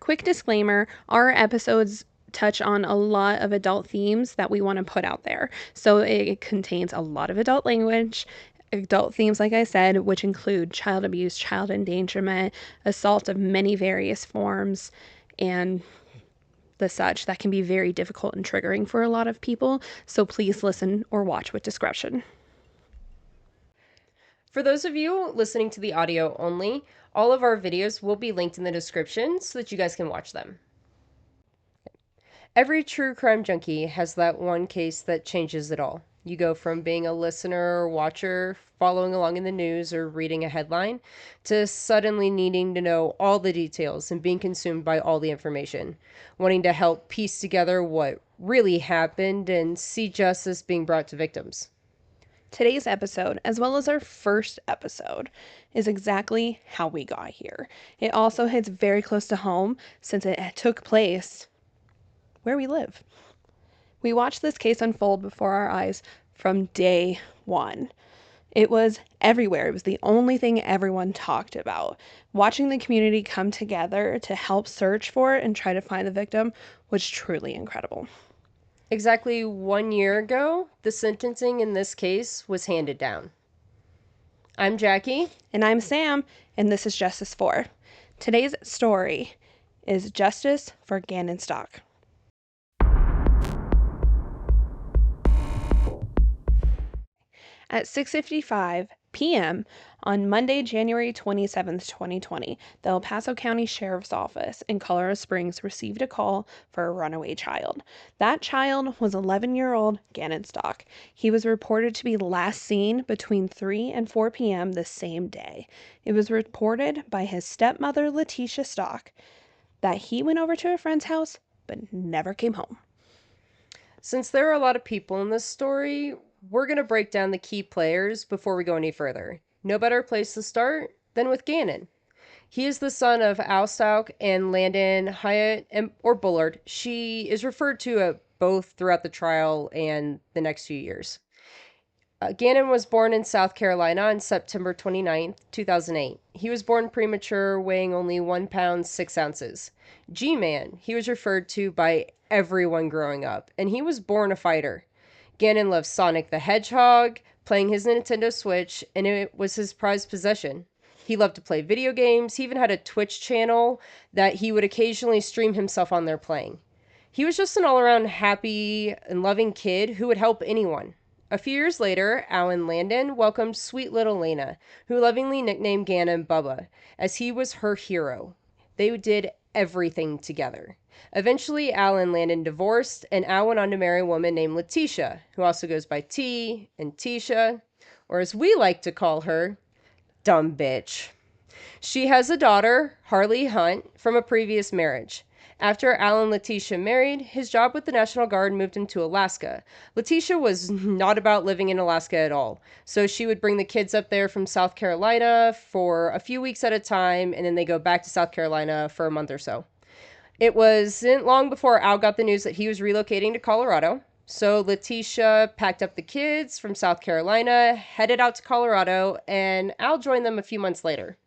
Quick disclaimer, our episodes touch on a lot of adult themes that we want to put out there. So it contains a lot of adult language, adult themes, like I said, which include child abuse, child endangerment, assault of many various forms, and the such that can be very difficult and triggering for a lot of people. So please listen or watch with discretion. For those of you listening to the audio only, all of our videos will be linked in the description so that you guys can watch them. Every true crime junkie has that one case that changes it all. You go from being a listener or watcher, following along in the news or reading a headline, to suddenly needing to know all the details and being consumed by all the information, wanting to help piece together what really happened and see justice being brought to victims. Today's episode, as well as our first episode, is exactly how we got here. It also hits very close to home since it took place where we live. We watched this case unfold before our eyes from day one. It was everywhere. It was the only thing everyone talked about. Watching the community come together to help search for it and try to find the victim was truly incredible. Exactly 1 year ago, the sentencing in this case was handed down. I'm Jackie. And I'm Sam, and this is Justice For. Today's story is Justice for Gannon Stauch. At 6:55 p.m. on Monday, January 27th, 2020, the El Paso County Sheriff's Office in Colorado Springs received a call for a runaway child. That child was 11-year-old Gannon Stauch. He was reported to be last seen between 3 and 4 p.m. the same day. It was reported by his stepmother, Leticia Stauch, that he went over to a friend's house but never came home. Since there are a lot of people in this story, we're going to break down the key players before we go any further. No better place to start than with Gannon. He is the son of Al Stauch and Landon Hyatt, or Bullard. She is referred to both throughout the trial and the next few years. Gannon was born in South Carolina on September 29th, 2008. He was born premature, weighing only 1 pound 6 ounces. G-Man, he was referred to by everyone growing up, and he was born a fighter. Gannon loved Sonic the Hedgehog, playing his Nintendo Switch, and it was his prized possession. He loved to play video games. He even had a Twitch channel that he would occasionally stream himself on there playing. He was just an all-around happy and loving kid who would help anyone. A few years later, Al and Landon welcomed sweet little Lena, who lovingly nicknamed Gannon Bubba, as he was her hero. They did everything together. Eventually, Al and Landon divorced, and Al went on to marry a woman named Leticia, who also goes by T and Tisha, or as we like to call her, dumb bitch. She has a daughter, Harley Hunt, from a previous marriage. After Al and Leticia married, his job with the National Guard moved him to Alaska. Leticia was not about living in Alaska at all, so she would bring the kids up there from South Carolina for a few weeks at a time, and then they go back to South Carolina for a month or so. It wasn't long before Al got the news that he was relocating to Colorado. So Leticia packed up the kids from South Carolina, headed out to Colorado, and Al joined them a few months later.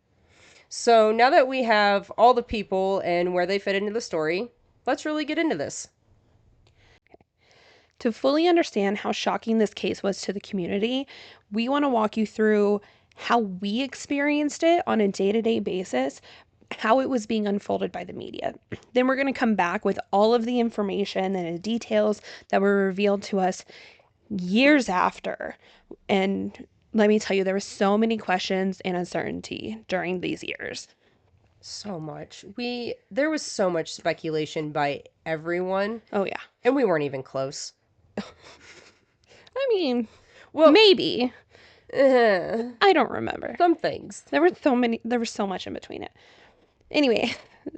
So now that we have all the people and where they fit into the story, let's really get into this. To fully understand how shocking this case was to the community, we want to walk you through how we experienced it on a day-to-day basis, how it was being unfolded by the media. Then we're going to come back with all of the information and the details that were revealed to us years after. And let me tell you, there were so many questions and uncertainty during these years. So much. There was so much speculation by everyone. Oh, yeah. And we weren't even close. I mean, well, maybe. I don't remember. Some things. There was so much in between it. Anyway,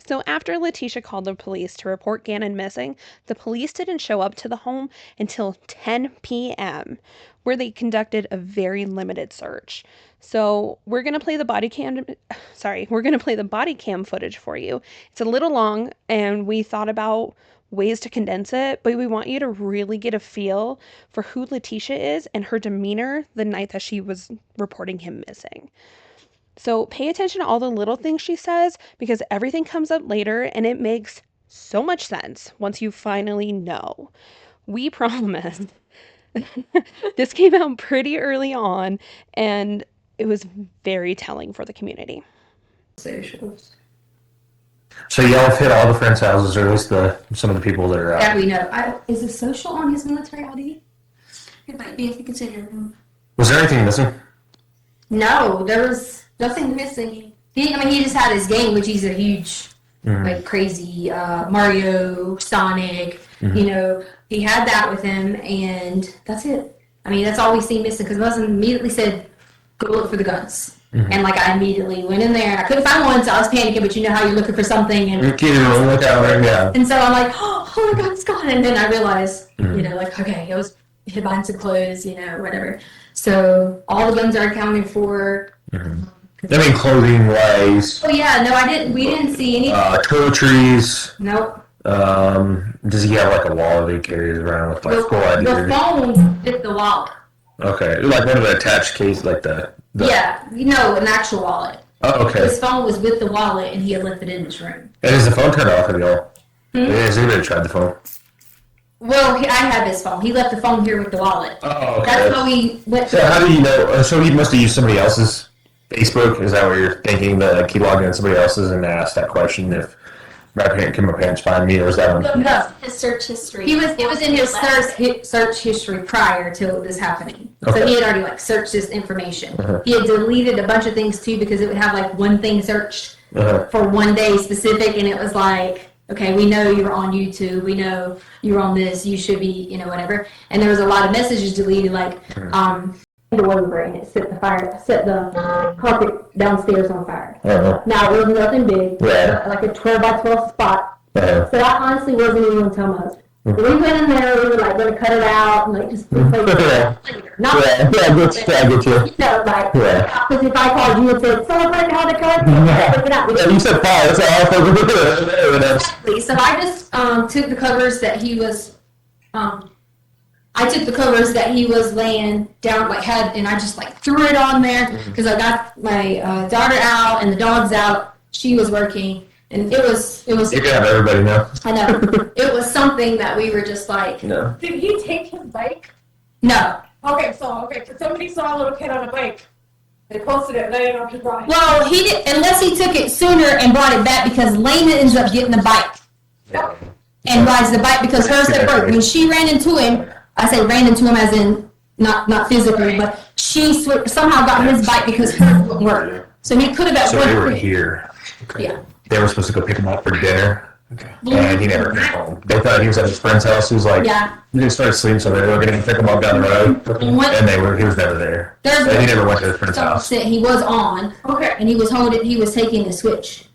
so after Leticia called the police to report Gannon missing, the police didn't show up to the home until 10 p.m., where they conducted a very limited search. So we're going to play the body cam footage for you. It's a little long, and we thought about ways to condense it, but we want you to really get a feel for who Leticia is and her demeanor the night that she was reporting him missing. So pay attention to all the little things she says because everything comes up later and it makes so much sense once you finally know. We promise. This came out pretty early on and it was very telling for the community. Socials. So y'all have hit all the friends' houses, or at least some of the people that are out. That we know. Is a social on his military ID? It might be if you consider him. Was there anything missing? No, there was nothing missing. He just had his game, which he's a huge, like crazy Mario, Sonic. You know, he had that with him, and that's it. I mean, that's all we see missing because Muslim immediately said, "Go look for the guns." And like I immediately went in there and I couldn't find one, so I was panicking. But you know how you're looking for something, and and so I'm like, oh my God, it's gone. And then I realized, you know, like okay, it was hid behind some clothes, you know, whatever. So all the guns are accounted for. I mean, clothing wise. Oh yeah, no, I didn't. We didn't see anything. Toiletries. Nope. Does he have like a wallet that he carries around with like full ID? The phone fit the wallet. Okay, like one of the attached case, like the. Yeah, you know, an actual wallet. Oh, okay. His phone was with the wallet, and he had left it in his room. And is the phone turned off at all? Has anybody tried the phone? Well, I have his phone. He left the phone here with the wallet. Oh, okay. That's how we went. So how do you know? So he must have used somebody else's Facebook. Is that what you're thinking? That like he logged in somebody else's and asked that question if can my parents find me, or was that one? No, his search history. it was in his search history prior to this happening. Okay. So he had already like searched this information. He had deleted a bunch of things too because it would have like one thing searched for one day specific, and it was like, okay, we know you were on YouTube, we know you were on this, you should be, you know, whatever. And there was a lot of messages deleted, like over and it set the carpet downstairs on fire. Now it was nothing big, like a 12 by 12 spot. So I honestly wasn't even going to tell my husband. We went in there, we were like going to cut it out and like just put it not I get you. you know, like, because if I called you and said, celebrate how the cut, You said fire, that's all. Exactly. So I just took the covers that he was laying down, like and I just like threw it on there because I got my daughter out and the dog's out. She was working, and it was. You can have everybody know. I know. It was something that we were just like. No. Did he take his bike? No. Okay, so somebody saw a little kid on a bike. They posted it, and they didn't know if he brought it. Well, he did, unless he took it sooner and brought it back because Lena ends up getting the bike and rides the bike because hers had broke. When she ran into him, I say ran into him as in not physically, but she somehow got his bike because hers wouldn't work. So he could have at So one they were point. here. Okay. Yeah. They were supposed to go pick him up for dinner. Okay. And he never came home. They thought he was at his friend's house. He was like, he didn't start sleeping, so they were going to pick him up down the road. And he was never there. And he never went to his friend's house. He was on. Okay. And he was taking the switch.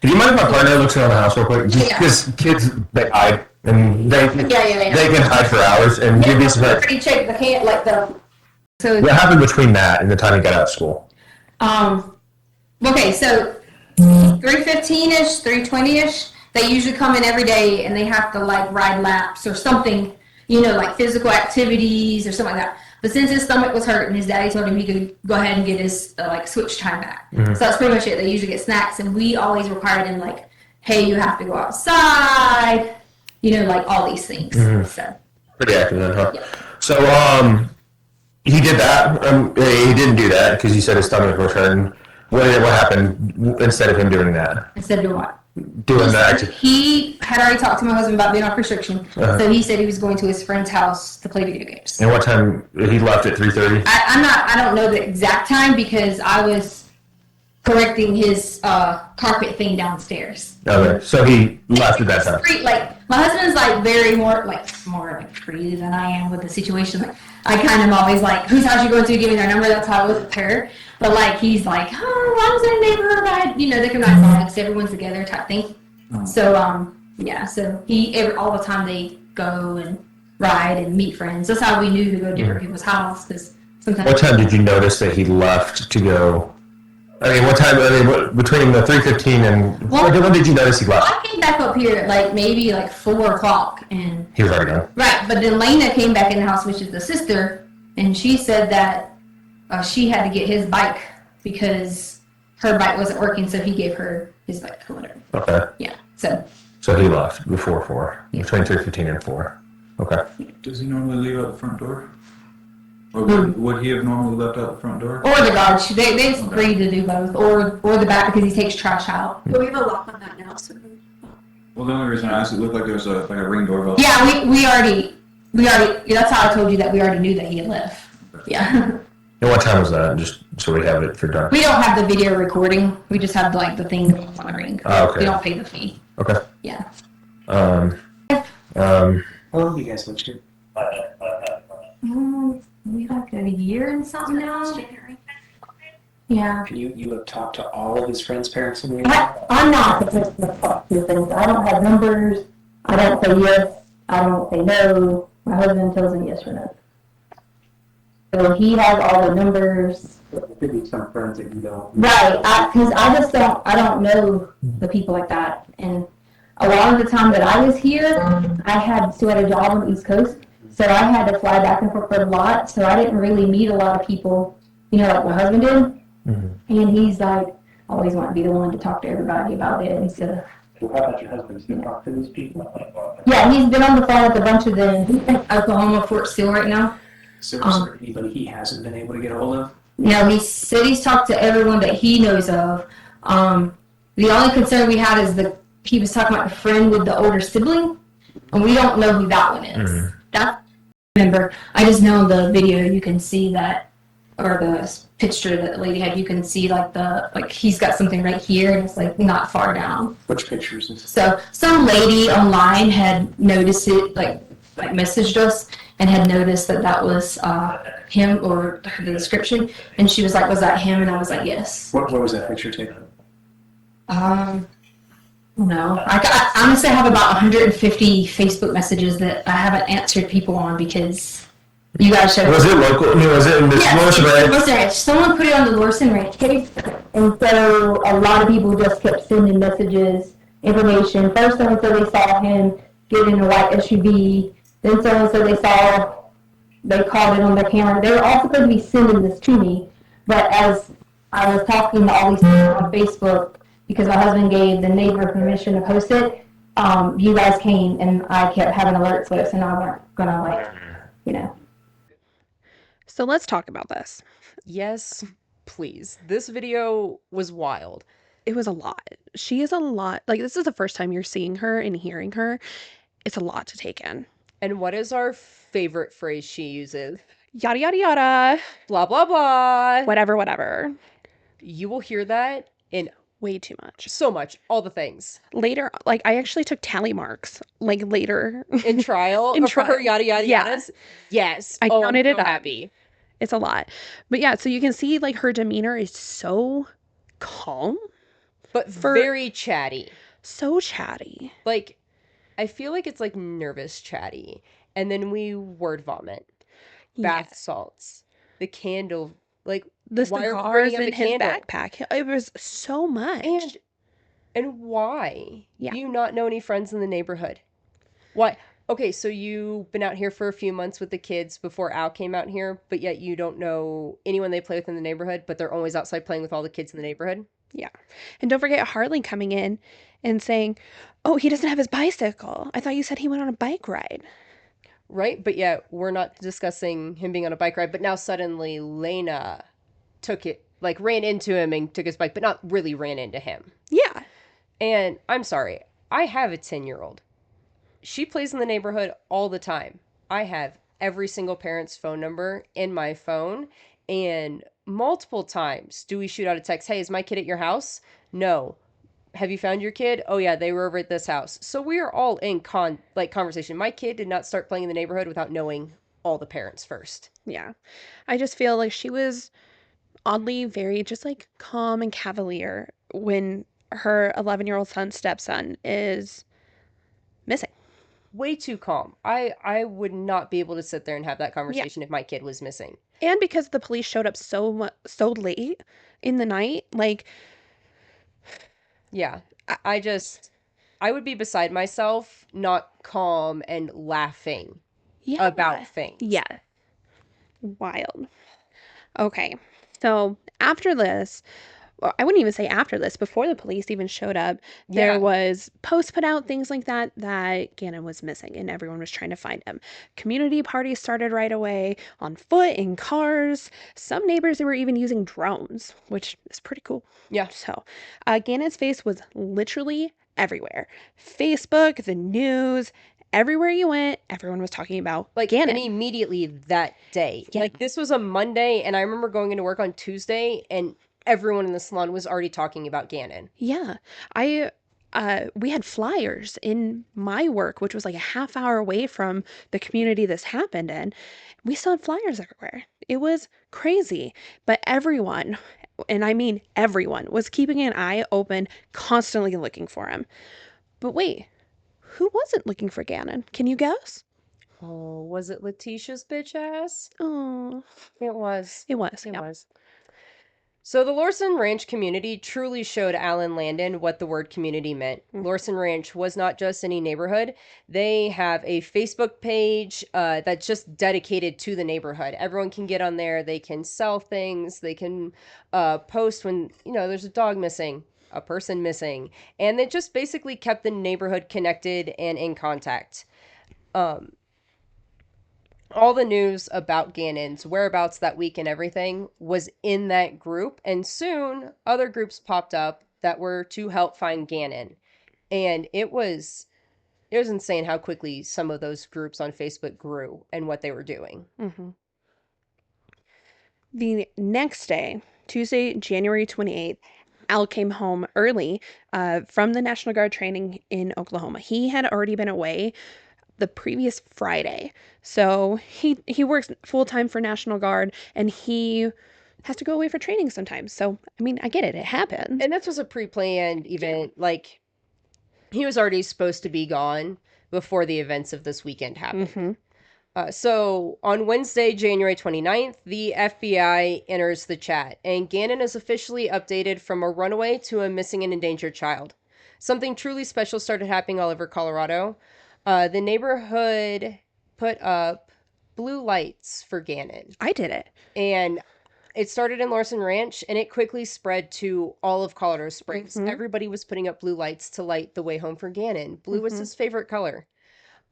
Do you mind if my partner looks around the house real quick? Yeah. Because kids, they hide. And they can hide for hours. And you'd be surprised. Pretty check the can like the. So What happened between that and the time he got out of school? Okay, so 3:15ish, 3:20ish, they usually come in every day and they have to like ride laps or something, you know, like physical activities or something like that. But since his stomach was hurt and his daddy told him he could go ahead and get his like switch time back. So that's pretty much it. They usually get snacks, and we always require them like, hey, you have to go outside, you know, like all these things. So Pretty active then, huh? Yeah. So, he did that. He didn't do that because you said his stomach was hurting. What happened instead of him doing that? instead of what? Doing that. He had already talked to my husband about being off restriction, so he said he was going to his friend's house to play video games. And what time he left at 3:30? I don't know the exact time because I was correcting his carpet thing downstairs. Okay, so he left at that time. Like my husband's like more creative than I am with the situation. Like I kind of always like, whose house you going to? Give me their number. That's how I was with her. But like he's like, oh, I was in a neighborhood. They can ride bikes. Everyone's together type thing. So So all the time they go and ride and meet friends. That's how we knew to go to different people's house because sometimes. What time did you notice that he left to go? I mean, what time? Between the 3:15 and when did you notice he left? I came back up here at like maybe like 4 o'clock and. He was already gone. Right, but then Lena came back in the house, which is the sister, and she said that she had to get his bike because her bike wasn't working, so he gave her his bike or whatever. Okay. Yeah. So he left before 4, between 3:15 and 4. Okay. Does he normally leave out the front door? Or would he have normally left out the front door? or the garage. They agreed to do both, or the back because he takes trash out. But we have a lock on that now, so. Well, the only reason I asked, it looked like there was a ring doorbell. Yeah, we already. That's how I told you that we already knew that he had left. Yeah. And what time was that? Just so we have it for done. We don't have the video recording. We just have like the thing on the ring. Oh, okay. We don't pay the fee. Okay. Yeah. How long have you guys lived here? We like a year and something now. Yeah. Can you have talked to all of his friends' parents in the area? I'm not the person to talk to things. I don't have numbers. I don't say yes. I don't say no. My husband tells me yes or no. So he has all the numbers. There could be some friends that you don't. Right. Because I don't know the people like that. And a lot of the time that I was here, I had still had a job on the East Coast. So I had to fly back and forth a lot. So I didn't really meet a lot of people, like my husband did. Mm-hmm. And he's like, always want to be the one to talk to everybody about it instead of. Well, how about your husband? Has he talked to these people? Yeah, he's been on the phone with a bunch of them. He's in Oklahoma, Fort Steele right now. Is there anybody he hasn't been able to get a hold of? He said he's talked to everyone that he knows of. The only concern we had is he was talking about the friend with the older sibling, and we don't know who that one is. Mm-hmm. That remember, I just know the video you can see that, or the picture that the lady had. You can see he's got something right here, and it's like not far down. Which pictures is this? So some lady online had noticed it, like messaged us and had noticed that was him or the description, and she was like, "Was that him?" And I was like, "Yes." What was that picture taken? No. I honestly have about 150 Facebook messages that I haven't answered people on because you guys showed. Was it local? I mean, was it in this Lawson Ranch? Lawson Ranch. Someone put it on the Lawson Ranch page. And so a lot of people just kept sending messages, information. First, someone said they saw him get in a white SUV. Then someone said they caught it on their camera. They were all supposed to be sending this to me. But as I was talking to all these people on Facebook, because my husband gave the neighbor permission to post it, you guys came and I kept having alerts lists and I weren't gonna So let's talk about this. Yes, please. This video was wild. It was a lot. She is a lot. Like, this is the first time you're seeing her and hearing her. It's a lot to take in. And what is our favorite phrase she uses? Yada, yada, yada. Blah, blah, blah. Whatever. You will hear that in Way too much. so much. All the things. Later, I actually took tally marks, later. In trial? In for her yada, yada, Yeah. yadas? Yes. I counted I'm it so up. happy. It's a lot. But yeah, so you can see, her demeanor is so calm. But very chatty. So chatty. I feel like it's nervous chatty. And then we word vomit. Bath Yeah. salts. The candle. The why are we cigars bringing up in the his candle? backpack. It was so much. And why? Yeah. Do you not know any friends in the neighborhood? Why? Okay, so you've been out here for a few months with the kids before Al came out here, but yet you don't know anyone they play with in the neighborhood, but they're always outside playing with all the kids in the neighborhood? Yeah. And don't forget Harley coming in and saying, "Oh, he doesn't have his bicycle. I thought you said he went on a bike ride." Right? But yet we're not discussing him being on a bike ride, but now suddenly Lena took it, ran into him and took his bike, but not really ran into him. Yeah. And I'm sorry, I have a 10-year-old. She plays in the neighborhood all the time. I have every single parent's phone number in my phone, and multiple times do we shoot out a text, "Hey, is my kid at your house?" "No." "Have you found your kid?" "Oh yeah, they were over at this house." So we are all in conversation. My kid did not start playing in the neighborhood without knowing all the parents first. Yeah. I just feel like she was oddly very just calm and cavalier when her 11-year-old stepson is missing. Way too calm. I would not be able to sit there and have that conversation if my kid was missing. And because the police showed up so late in the night, yeah, I would be beside myself, not calm and laughing about things. Yeah. Wild. Okay. So after this, well, I wouldn't even say after this, before the police even showed up, there was posts put out, things like that Gannon was missing and everyone was trying to find him. Community parties started right away, on foot, in cars. Some neighbors were even using drones, which is pretty cool. Yeah. So Gannon's face was literally everywhere. Facebook, the news, everywhere you went, everyone was talking about Gannon. And immediately that day. Yeah. Like, this was a Monday, and I remember going into work on Tuesday, and everyone in the salon was already talking about Gannon. Yeah. We had flyers in my work, which was like a half hour away from the community this happened in. We still had flyers everywhere. It was crazy. But everyone, and I mean everyone, was keeping an eye open, constantly looking for him. But wait, who wasn't looking for Gannon? Can you guess? Oh, was it Leticia's bitch ass? Oh, it was. It was. It yeah. was. So the Lorson Ranch community truly showed Alan Landon what the word community meant. Lorson Ranch was not just any neighborhood. They have a Facebook page that's just dedicated to the neighborhood. Everyone can get on there. They can sell things. They can post when, there's a dog missing, a person missing. And it just basically kept the neighborhood connected and in contact. All the news about Gannon's whereabouts that week and everything was in that group. And soon other groups popped up that were to help find Gannon. And it was insane how quickly some of those groups on Facebook grew and what they were doing. Mm-hmm. The next day, Tuesday, January 28th, Al came home early from the National Guard training in Oklahoma. He had already been away the previous Friday. So he works full-time for National Guard, and he has to go away for training sometimes. So, I mean, I get it. It happened. And this was a pre-planned event. Like, he was already supposed to be gone before the events of this weekend happened. Mm-hmm. So on Wednesday, January 29th, the FBI enters the chat, and Gannon is officially updated from a runaway to a missing and endangered child. Something truly special started happening all over Colorado. The neighborhood put up blue lights for Gannon. I did it. And it started in Lorson Ranch, and it quickly spread to all of Colorado Springs. Mm-hmm. Everybody was putting up blue lights to light the way home for Gannon. Blue was his favorite color.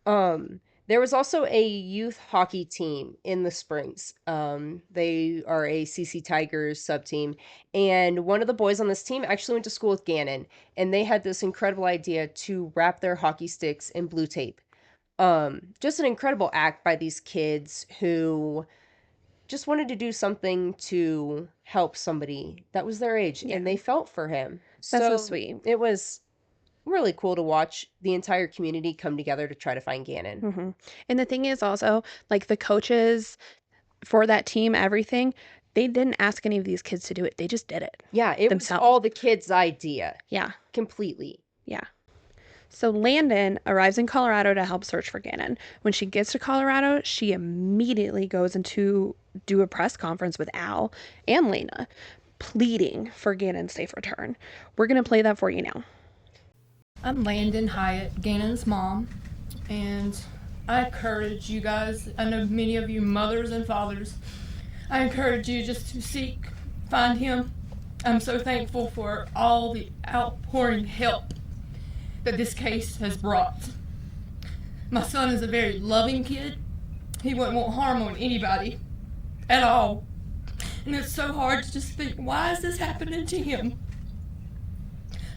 There was also a youth hockey team in the Springs. They are a CC Tigers sub-team. And one of the boys on this team actually went to school with Gannon. And they had this incredible idea to wrap their hockey sticks in blue tape. Just an incredible act by these kids who just wanted to do something to help somebody that was their age. Yeah. And they felt for him. That's so sweet. It was really cool to watch the entire community come together to try to find Gannon. Mm-hmm. And the thing is also, like, the coaches for that team, everything, they didn't ask any of these kids to do it. They just did it. Yeah, it themselves. Was all the kids' idea. Yeah. Completely. Yeah. So Landon arrives in Colorado to help search for Gannon. When she gets to Colorado, she immediately goes into do a press conference with Al and Lena, pleading for Gannon's safe return. We're going to play that for you now. I'm Landon Hyatt, Gannon's mom, and I encourage you guys, I know many of you mothers and fathers, I encourage you just to find him. I'm so thankful for all the outpouring help that this case has brought. My son is a very loving kid. He wouldn't want harm on anybody at all. And it's so hard to just think, why is this happening to him?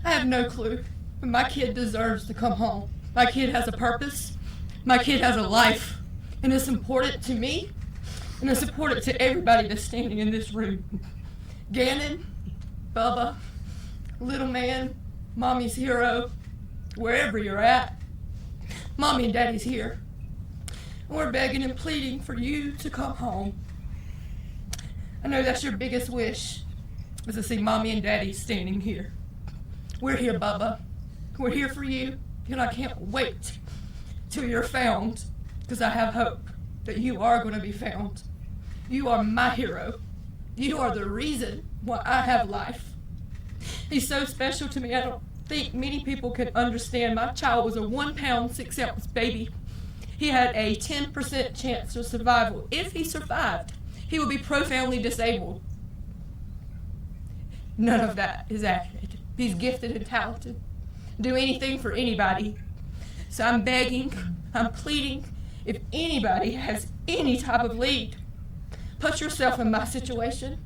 I have no clue. But my kid deserves to come home. My kid has a purpose. My kid has a life. And it's important to me. And it's important to everybody that's standing in this room. Gannon, Bubba, little man, mommy's hero, wherever you're at, mommy and daddy's here. And we're begging and pleading for you to come home. I know that's your biggest wish, is to see mommy and daddy standing here. We're here, Bubba. We're here for you, and I can't wait till you're found, because I have hope that you are going to be found. You are my hero. You are the reason why I have life. He's so special to me. I don't think many people can understand. My child was a 1 pound, 6 ounce baby. He had a 10% chance of survival. If he survived, he would be profoundly disabled. None of that is accurate. He's gifted and talented. Do anything for anybody. So I'm begging, I'm pleading, if anybody has any type of lead, put yourself in my situation.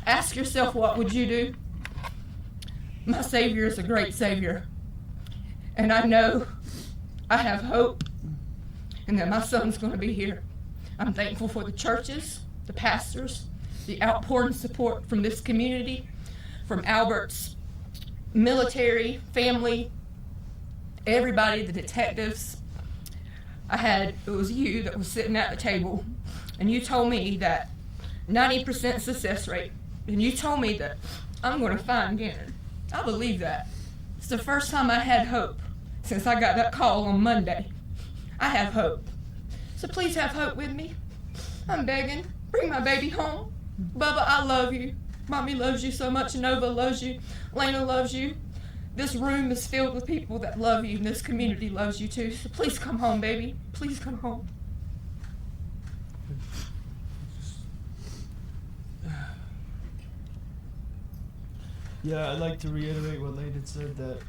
Ask yourself, what would you do? My Savior is a great Savior. And I know I have hope and that my son's going to be here. I'm thankful for the churches, the pastors, the outpouring support from this community, from Albert's military, family, everybody, the detectives. It was you that was sitting at the table, and you told me that 90% success rate, and you told me that I'm going to find Gannon. I believe that. It's the first time I had hope since I got that call on Monday. I have hope. So please have hope with me. I'm begging. Bring my baby home. Bubba, I love you. Mommy loves you so much. Nova loves you. Lena loves you. This room is filled with people that love you, and this community loves you too. So please come home, baby. Please come home. Yeah, I'd like to reiterate what Landon said, that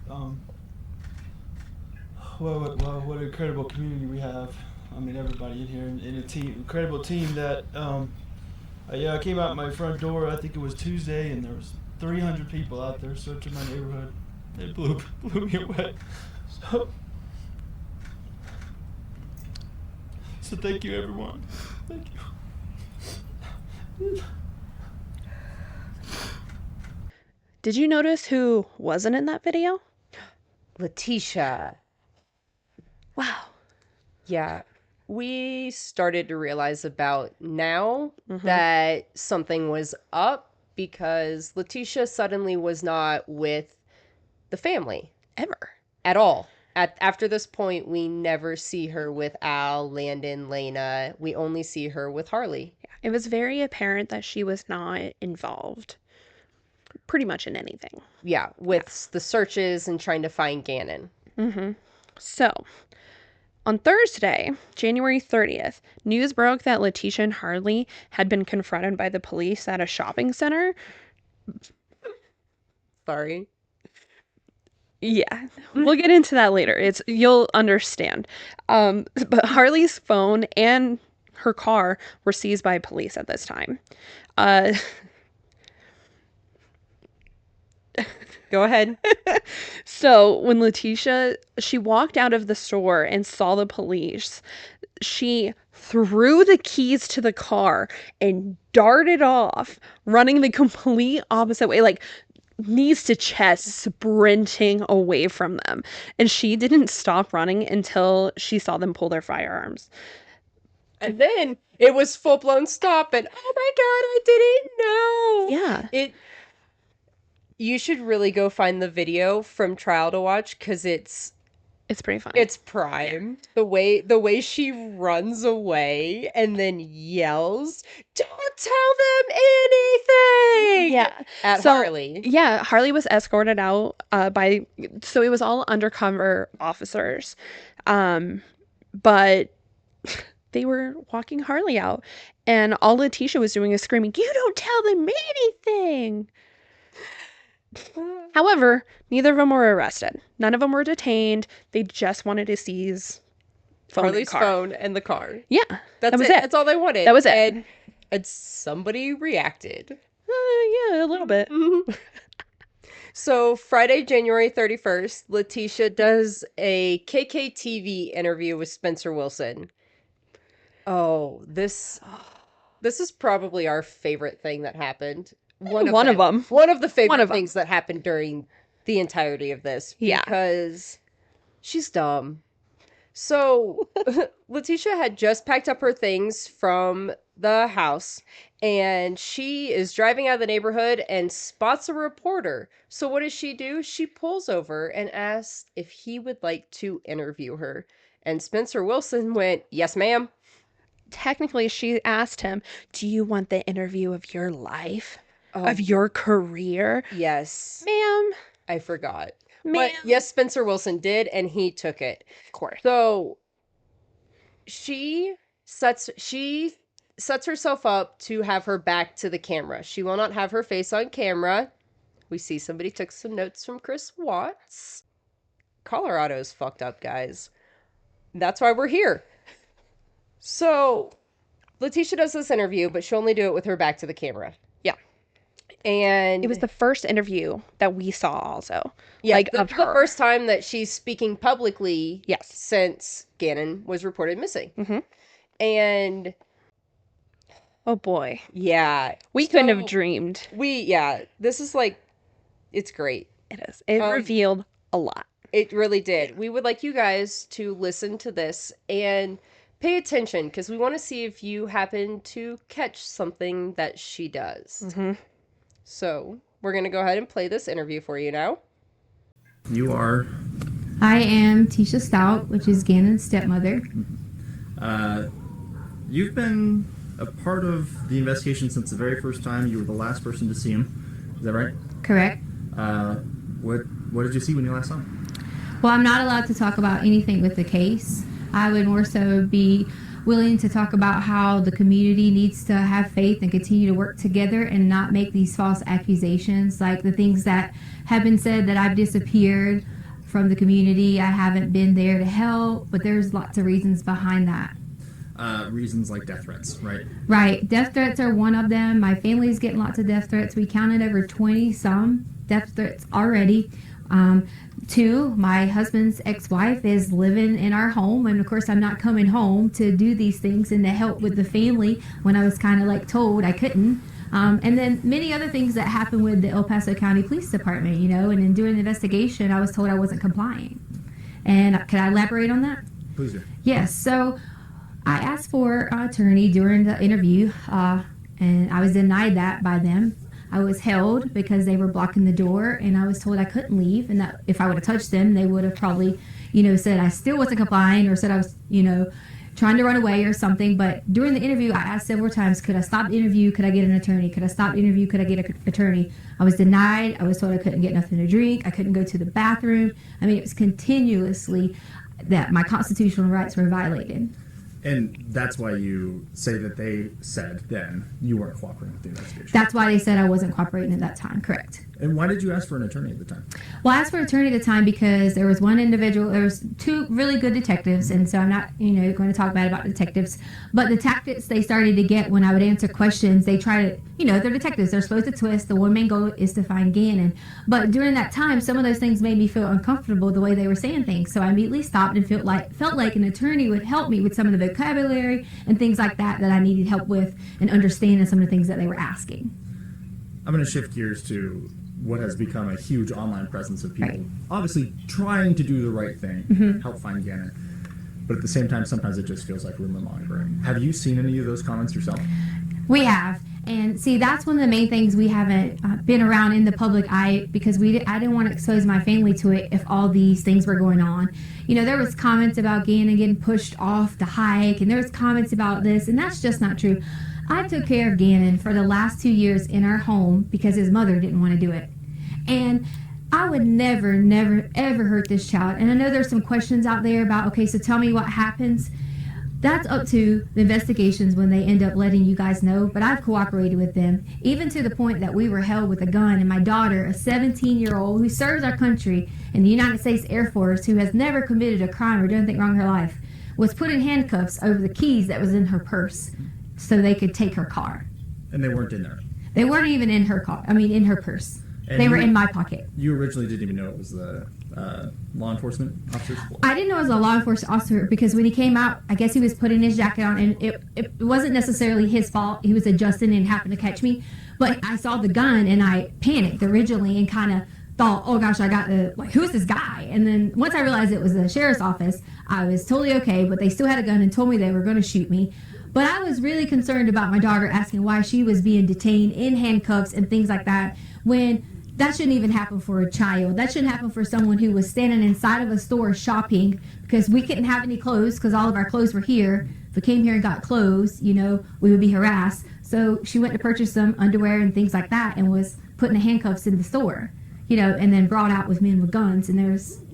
what an incredible community we have. I mean, everybody in here in a team, incredible team that I came out my front door, I think it was Tuesday, and there was 300 people out there searching my neighborhood. It blew me away. So thank you, everyone. Thank you. Did you notice who wasn't in that video? Leticia. Wow. Yeah. We started to realize about now that something was up because Leticia suddenly was not with the family. Ever. At all. After this point, we never see her with Al, Landon, Lena. We only see her with Harley. Yeah, it was very apparent that she was not involved pretty much in anything. Yeah, with the searches and trying to find Gannon. So, on Thursday, January 30th, news broke that Leticia and Harley had been confronted by the police at a shopping center. Sorry. Yeah, we'll get into that later. You'll understand. But Harley's phone and her car were seized by police at this time. Go ahead. So when Leticia, she walked out of the store and saw the police, she threw the keys to the car and darted off, running the complete opposite way, like knees to chest, sprinting away from them. And she didn't stop running until she saw them pull their firearms. And then it was full-blown stop, and oh my god, I didn't know. Yeah. You should really go find the video from trial to watch, because it's pretty funny. It's prime. The way she runs away and then yells, "Don't tell them anything!" Yeah. At Harley. Yeah, Harley was escorted out so it was all undercover officers. But they were walking Harley out, and all Leticia was doing is screaming, "You don't tell them anything!" However, neither of them were arrested. None of them were detained. They just wanted to seize Harley's phone and the car. Yeah. That was it. That's all they wanted. That was it. And somebody reacted. Yeah, a little bit. So Friday, January 31st, Leticia does a KKTV interview with Spencer Wilson. Oh, this is probably our favorite thing that happened. One of them. One of the favorite things that happened during the entirety of this. Yeah. Because she's dumb. So Leticia had just packed up her things from the house, and she is driving out of the neighborhood and spots a reporter. So what does she do? She pulls over and asks if he would like to interview her. And Spencer Wilson went, "Yes, ma'am." Technically, she asked him, "Do you want the interview of your life? Of your career?" Yes. Ma'am. I forgot. Ma'am. But yes, Spencer Wilson did, and he took it. Of course. So she sets herself up to have her back to the camera. She will not have her face on camera. We see somebody took some notes from Chris Watts. Colorado's fucked up, guys. That's why we're here. So, Leticia does this interview, but she'll only do it with her back to the camera. Yeah. And it was the first interview that we saw also. Yeah, like the of her. first time that she's speaking publicly Yes. since Gannon was reported missing. Mm-hmm. And oh boy. Yeah. We couldn't have dreamed. This is like, it's great. It is. It revealed a lot. It really did. We would like you guys to listen to this and pay attention because we want to see if you happen to catch something that she does. Mm-hmm. So we're going to go ahead and play this interview for you now. You are? I am Leticia Stauch, which is Gannon's stepmother. You've been a part of the investigation since the very first time. You were the last person to see him. Is that right? Correct. What did you see when you last saw him? Well, I'm not allowed to talk about anything with the case. I would more so be willing to talk about how the community needs to have faith and continue to work together and not make these false accusations, like the things that have been said that I've disappeared from the community. I haven't been there to help, but there's lots of reasons behind that. Reasons like death threats, right? Right. Death threats are one of them. My family's getting lots of death threats. We counted over 20-some death threats already. 2, my husband's ex-wife is living in our home, and of course I'm not coming home to do these things and to help with the family when I was kind of like told I couldn't. And then many other things that happened with the El Paso County Police Department, and in doing the investigation I was told I wasn't complying. And can I elaborate on that? Please do. Yes. So I asked for an attorney during the interview, and I was denied that by them. I was held because they were blocking the door, and I was told I couldn't leave, and that if I would have touched them, they would have probably, said I still wasn't complying or said I was, trying to run away or something. But during the interview, I asked several times, could I stop the interview? Could I get an attorney? Could I stop the interview? Could I get an attorney? I was denied. I was told I couldn't get nothing to drink. I couldn't go to the bathroom. I mean, it was continuously that my constitutional rights were violated. And that's why you say that they said then you weren't cooperating with the investigation. That's why they said I wasn't cooperating at that time, correct. And why did you ask for an attorney at the time? Well, I asked for an attorney at the time because there was one individual, there was 2 really good detectives, and so I'm not, going to talk bad about detectives, but the tactics they started to get when I would answer questions, they try to, they're detectives, they're supposed to twist, the one main goal is to find Gannon. But during that time, some of those things made me feel uncomfortable the way they were saying things, so I immediately stopped and felt like an attorney would help me with some of the vocabulary and things like that I needed help with and understanding some of the things that they were asking. I'm going to shift gears to what has become a huge online presence of people Right. obviously trying to do the right thing, help find Gannon. But at the same time, sometimes it just feels like rumor mongering. Have you seen any of those comments yourself? We have. And see, that's one of the main things we haven't been around in the public eye because I didn't want to expose my family to it if all these things were going on. There was comments about Gannon getting pushed off the hike, and there was comments about this, and that's just not true. I took care of Gannon for the last 2 years in our home because his mother didn't want to do it. And I would never, ever hurt this child. And I know there's some questions out there about, okay, so tell me what happens. That's up to the investigations when they end up letting you guys know, but I've cooperated with them, even to the point that we were held with a gun, and my daughter, a 17-year-old who serves our country in the United States Air Force, who has never committed a crime or done anything wrong in her life, was put in handcuffs over the keys that was in her purse so they could take her car. And they weren't in there? They weren't even in her car. In her purse. And they were in my pocket. You originally didn't even know it was the law enforcement officers? I didn't know it was a law enforcement officer because when he came out, I guess he was putting his jacket on, and it wasn't necessarily his fault. He was adjusting and happened to catch me. But I saw the gun, and I panicked originally and kind of thought, oh gosh, I got who's this guy? And then once I realized it was the sheriff's office, I was totally okay, but they still had a gun and told me they were going to shoot me. But I was really concerned about my daughter, asking why she was being detained in handcuffs and things like that, when that shouldn't even happen for a child. That shouldn't happen for someone who was standing inside of a store shopping because we couldn't have any clothes because all of our clothes were here. If we came here and got clothes, we would be harassed. So she went to purchase some underwear and things like that and was put in the handcuffs in the store, and then brought out with men with guns. And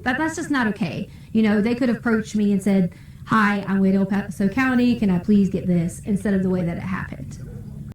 that's just not okay. They could have approached me and said, hi, I'm with El Paso County. Can I please get this? Instead of the way that it happened.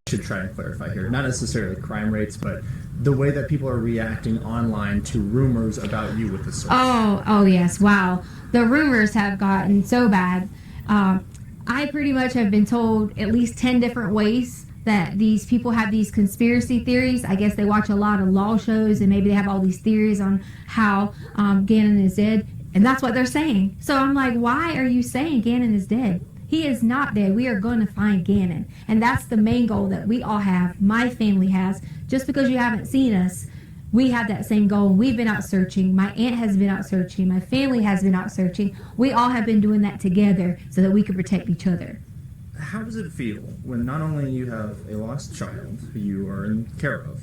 Should try and clarify here, not necessarily crime rates, but the way that people are reacting online to rumors about you with the search. Oh yes, wow. The rumors have gotten so bad. I pretty much have been told at least 10 different ways that these people have these conspiracy theories. I guess they watch a lot of law shows and maybe they have all these theories on how Gannon is dead. And that's what they're saying. So I'm like, why are you saying Gannon is dead? He is not dead. We are going to find Gannon. And that's the main goal that we all have, my family has. Just because you haven't seen us, we have that same goal. We've been out searching. My aunt has been out searching. My family has been out searching. We all have been doing that together so that we can protect each other. How does it feel when not only you have a lost child who you are in care of,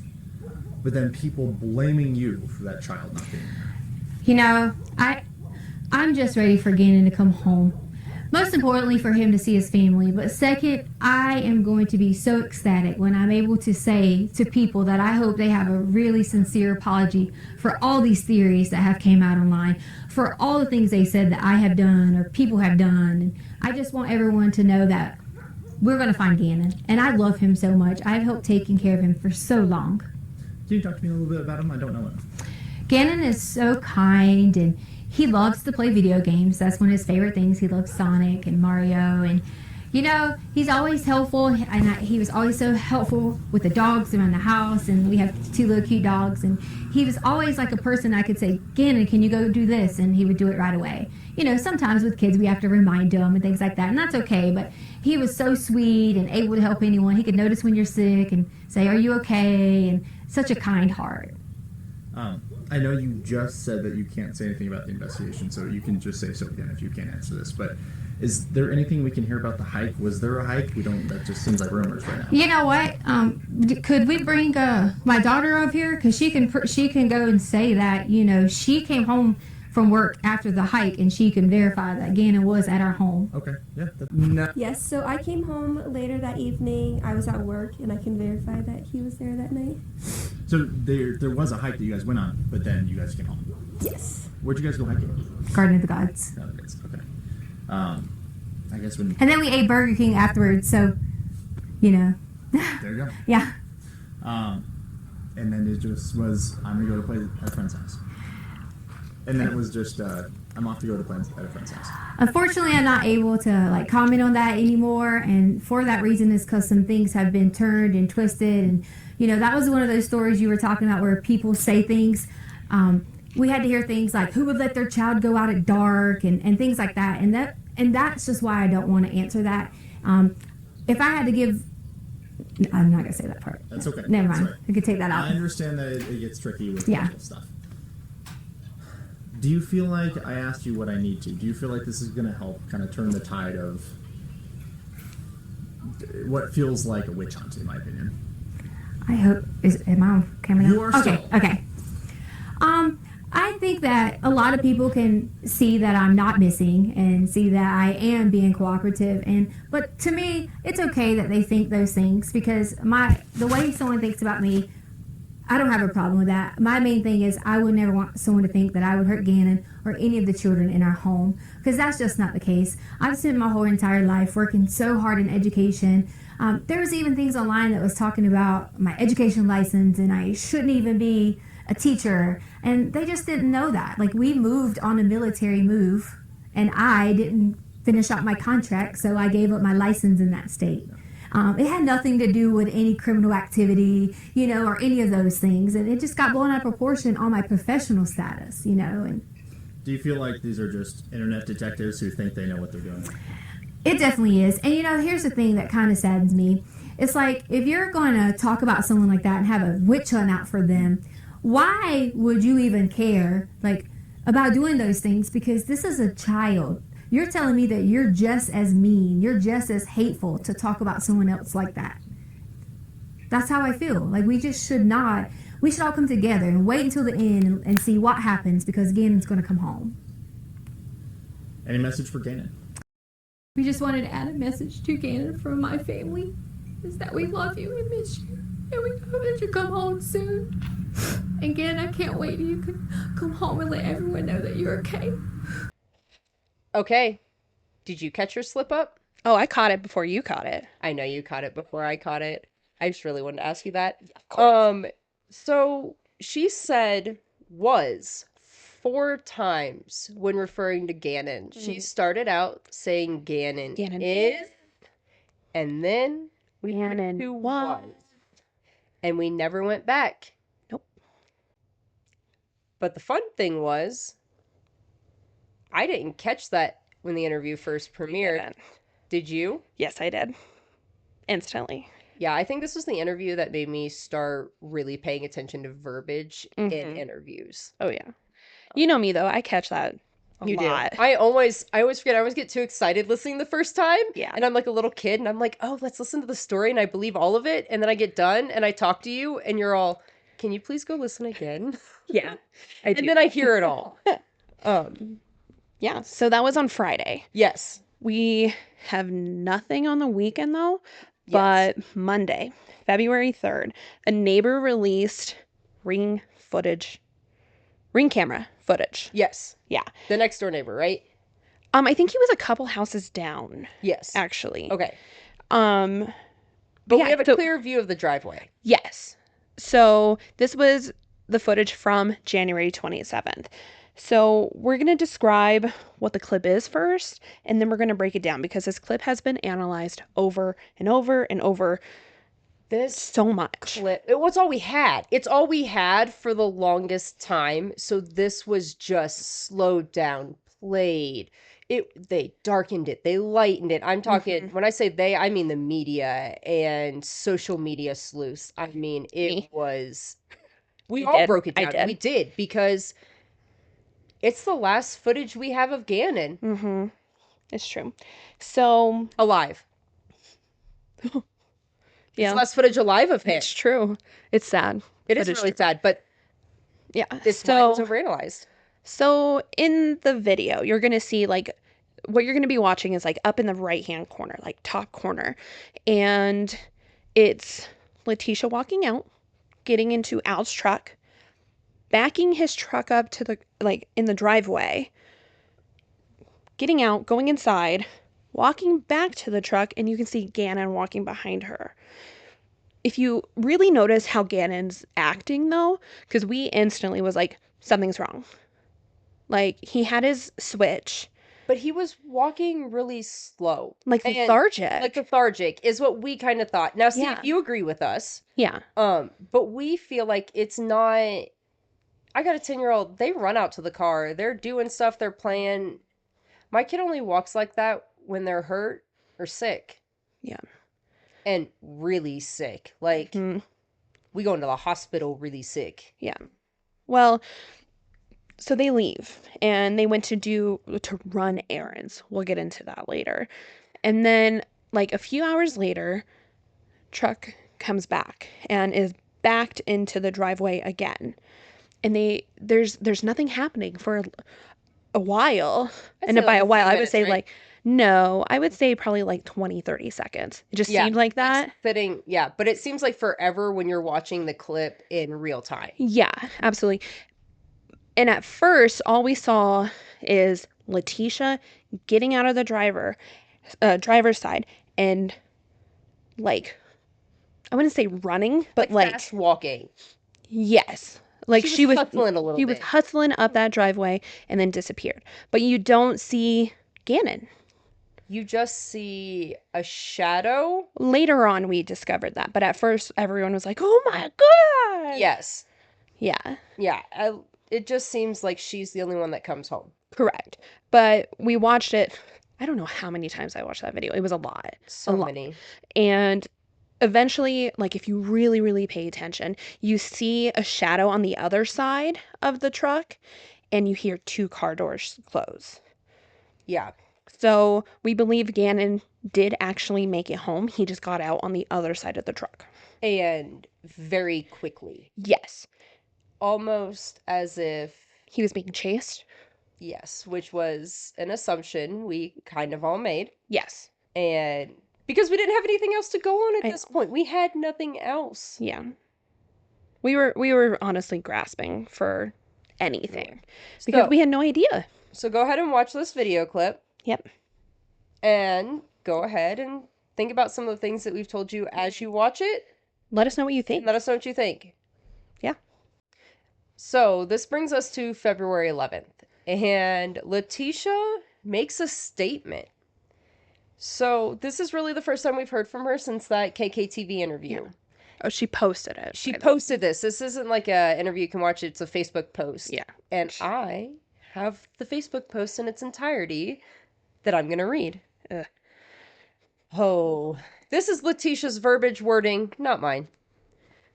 but then people blaming you for that child not being there? You know, I'm just ready for Gannon to come home. Most importantly, for him to see his family. But second, I am going to be so ecstatic when I'm able to say to people that I hope they have a really sincere apology for all these theories that have came out online, for all the things they said that I have done or people have done. And I just want everyone to know that we're going to find Gannon. And I love him so much. I've helped taking care of him for so long. Can you talk to me a little bit about him? I don't know him. Gannon is so kind, and he loves to play video games. That's one of his favorite things. He loves Sonic and Mario, and you know, he's always helpful, and he was always so helpful with the dogs around the house, and we have 2 little cute dogs, and he was always like a person I could say, Gannon, can you go do this? And he would do it right away. You know, sometimes with kids we have to remind them and things like that, and that's okay, but he was so sweet and able to help anyone. He could notice when you're sick and say, are you okay? And such a kind heart. I know you just said that you can't say anything about the investigation, so you can just say so again if you can't answer this, but is there anything we can hear about the hike? Was there a hike? That just seems like rumors right now. You know what? Could we bring my daughter up here? Because she can go and say that, you know, she came home from work after the hike and she can verify that Gannon was at our home. Okay, yeah. Yes, so I came home later that evening. I was at work and I can verify that he was there that night. So there was a hike that you guys went on, but then you guys came home. Yes. Where'd you guys go hiking? Garden of the Gods. Okay. I guess when... And then we ate Burger King afterwards, so, you know. There you go. Yeah. And then it just was, I'm going to go to play at a friend's house. And then it was just, I'm off to go to play at a friend's house. Unfortunately, I'm not able to comment on that anymore, and for that reason is because some things have been turned and twisted, and you know, that was one of those stories you were talking about where people say things. We had to hear things like who would let their child go out at dark and things like that, and that's just why I don't want to answer that. If I had to give, I'm not gonna say that part. That's okay. Never mind. I could take that out. I understand that it gets tricky with legal stuff. Do you feel like I asked you what I need to? Do you feel like this is going to help kind of turn the tide of what feels like a witch hunt, in my opinion? I hope. Am I on camera now? You are still. Okay. I think that a lot of people can see that I'm not missing and see that I am being cooperative. But to me, it's okay that they think those things because the way someone thinks about me, I don't have a problem with that. My main thing is I would never want someone to think that I would hurt Gannon or any of the children in our home because that's just not the case. I've spent my whole entire life working so hard in education. There was even things online that was talking about my education license and I shouldn't even be a teacher. And they just didn't know that. Like we moved on a military move and I didn't finish out my contract, so I gave up my license in that state. It had nothing to do with any criminal activity, you know, or any of those things. And it just got blown out of proportion on my professional status, you know. And do you feel like these are just internet detectives who think they know what they're doing? It definitely is. And, you know, here's the thing that kind of saddens me. It's like if you're going to talk about someone like that and have a witch hunt out for them, why would you even care, like, about doing those things? Because this is a child. You're telling me that you're just as mean, you're just as hateful to talk about someone else like that. That's how I feel. Like we just should not, we should all come together and wait until the end and see what happens because Gannon's going to come home. Any message for Gannon? We just wanted to add a message to Gannon from my family, is that we love you and miss you, and we hope that you come home soon. And Gannon, I can't wait till you can come home and let everyone know that you're okay. Okay. Did you catch your slip up? Oh, I caught it before you caught it. I know you caught it before I caught it. I just really wanted to ask you that. Of course. So she said was 4 times when referring to Gannon. She started out saying Gannon is, and then we went to was. And we never went back. Nope. But the fun thing was, I didn't catch that when the interview first premiered. Did you? Yes, I did. Instantly. Yeah, I think this was the interview that made me start really paying attention to verbiage in interviews. Oh yeah. You know me though, I catch that a lot. Do. I always forget. I always get too excited listening the first time. Yeah. And I'm like a little kid and I'm like, oh, let's listen to the story, and I believe all of it. And then I get done and I talk to you and you're all, can you please go listen again? Yeah. And then I hear it all. Yeah, so that was on Friday. Yes. We have nothing on the weekend though, but Monday, February 3rd, a neighbor released ring camera footage. Yes. Yeah. The next door neighbor, right? I think he was a couple houses down. Yes. Actually. Okay. But we have a clear view of the driveway. Yes. So this was the footage from January 27th. So we're going to describe what the clip is first, and then we're going to break it down because this clip has been analyzed over and over and over. This so much. Clip, it was all we had. It's all we had for the longest time. So this was just slowed down, played. They darkened it. They lightened it. I'm talking, when I say they, I mean the media and social media sleuths. I mean, it was, we all broke it down. We did, because it's the last footage we have of Gannon. It's true. So. Alive. Yeah. It's last footage alive of him. It's true. It's sad. It is really sad, but yeah. This was overanalyzed. So in the video, you're going to see like what you're going to be watching is like up in the right-hand corner, like top corner. And it's Leticia walking out, getting into Al's truck, backing his truck up to the, like in the driveway, getting out, going inside, walking back to the truck, and you can see Gannon walking behind her. If you really notice how Gannon's acting though, because we instantly was like, something's wrong. Like, he had his switch. But he was walking really slow. Like lethargic. Like lethargic is what we kind of thought. Now, see if you agree with us. Yeah. But we feel like it's not... I got a 10-year-old. They run out to the car. They're doing stuff. They're playing. My kid only walks like that when they're hurt or sick. Yeah. And really sick. Like, we go into the hospital really sick. Yeah. Well... So they leave and they went to run errands. We'll get into that later. And then like a few hours later, truck comes back and is backed into the driveway again. And there's nothing happening for a while. And by a while, I would say like, no, I would say probably like 20, 30 seconds. It just seemed like that. Fitting, yeah. But it seems like forever when you're watching the clip in real time. Yeah, absolutely. And at first, all we saw is Leticia getting out of the driver's side and like, I wouldn't say running, but like fast walking. Yes. Like she was hustling a little bit. He was hustling up that driveway and then disappeared. But you don't see Gannon. You just see a shadow. Later on, we discovered that. But at first, everyone was like, oh my God. Yes. Yeah. Yeah. It just seems like she's the only one that comes home. Correct. But we watched it. I don't know how many times I watched that video. It was a lot. So many. And eventually, like if you really, really pay attention, you see a shadow on the other side of the truck and you hear 2 car doors close. Yeah. So we believe Gannon did actually make it home. He just got out on the other side of the truck. And very quickly. Yes. Almost as if he was being chased. Yes, which was an assumption we kind of all made. Yes. And because we didn't have anything else to go on at this point. We had nothing else. Yeah. We were honestly grasping for anything because we had no idea. So go ahead and watch this video clip. Yep. And go ahead and think about some of the things that we've told you as you watch it. Let us know what you think. Let us know what you think. So this brings us to February 11th, and Leticia makes a statement. So this is really the first time we've heard from her since that KKTV interview. Yeah. Oh, she posted it. She posted this. This isn't like an interview you can watch. It's a Facebook post. Yeah. And I have the Facebook post in its entirety that I'm going to read. Oh, this is Leticia's verbiage wording, not mine.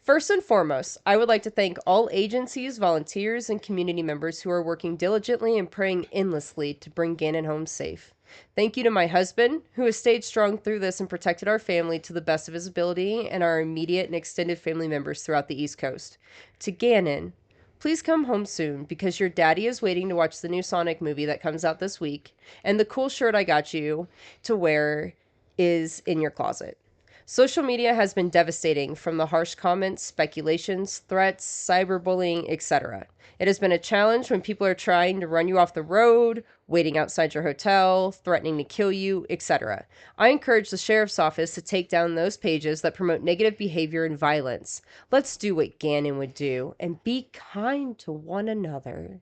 First and foremost, I would like to thank all agencies, volunteers, and community members who are working diligently and praying endlessly to bring Gannon home safe. Thank you to my husband, who has stayed strong through this and protected our family to the best of his ability, and our immediate and extended family members throughout the East Coast. To Gannon, please come home soon, because your daddy is waiting to watch the new Sonic movie that comes out this week, and the cool shirt I got you to wear is in your closet. Social media has been devastating, from the harsh comments, speculations, threats, cyberbullying, etc. It has been a challenge when people are trying to run you off the road, waiting outside your hotel, threatening to kill you, etc. I encourage the sheriff's office to take down those pages that promote negative behavior and violence. Let's do what Gannon would do and be kind to one another.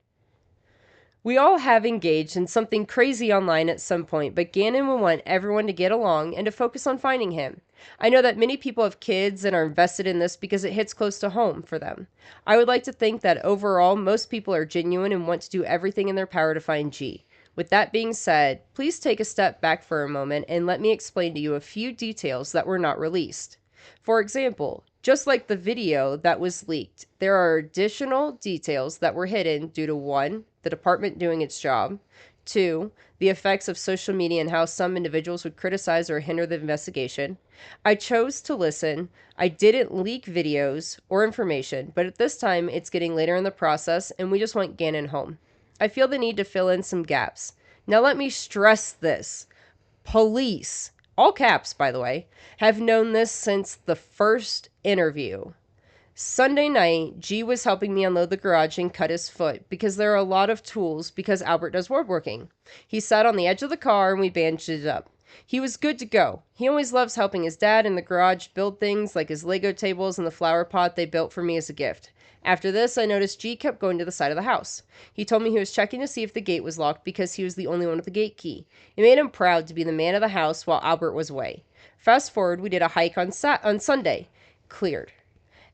We all have engaged in something crazy online at some point, but Gannon would want everyone to get along and to focus on finding him. I know that many people have kids and are invested in this because it hits close to home for them. I would like to think that overall, most people are genuine and want to do everything in their power to find G. With that being said, please take a step back for a moment and let me explain to you a few details that were not released. For example, just like the video that was leaked, there are additional details that were hidden due to 1, the department doing its job, 2, the effects of social media and how some individuals would criticize or hinder the investigation. I chose to listen. I didn't leak videos or information, but at this time it's getting later in the process and we just want Gannon home. I feel the need to fill in some gaps. Now let me stress this. Police, all caps by the way, have known this since the first interview. Sunday night, G was helping me unload the garage and cut his foot because there are a lot of tools because Albert does woodworking. He sat on the edge of the car and we bandaged it up. He was good to go. He always loves helping his dad in the garage build things like his Lego tables and the flower pot they built for me as a gift. After this, I noticed G kept going to the side of the house. He told me he was checking to see if the gate was locked because he was the only one with the gate key. It made him proud to be the man of the house while Albert was away. Fast forward, we did a hike on Sunday. Cleared.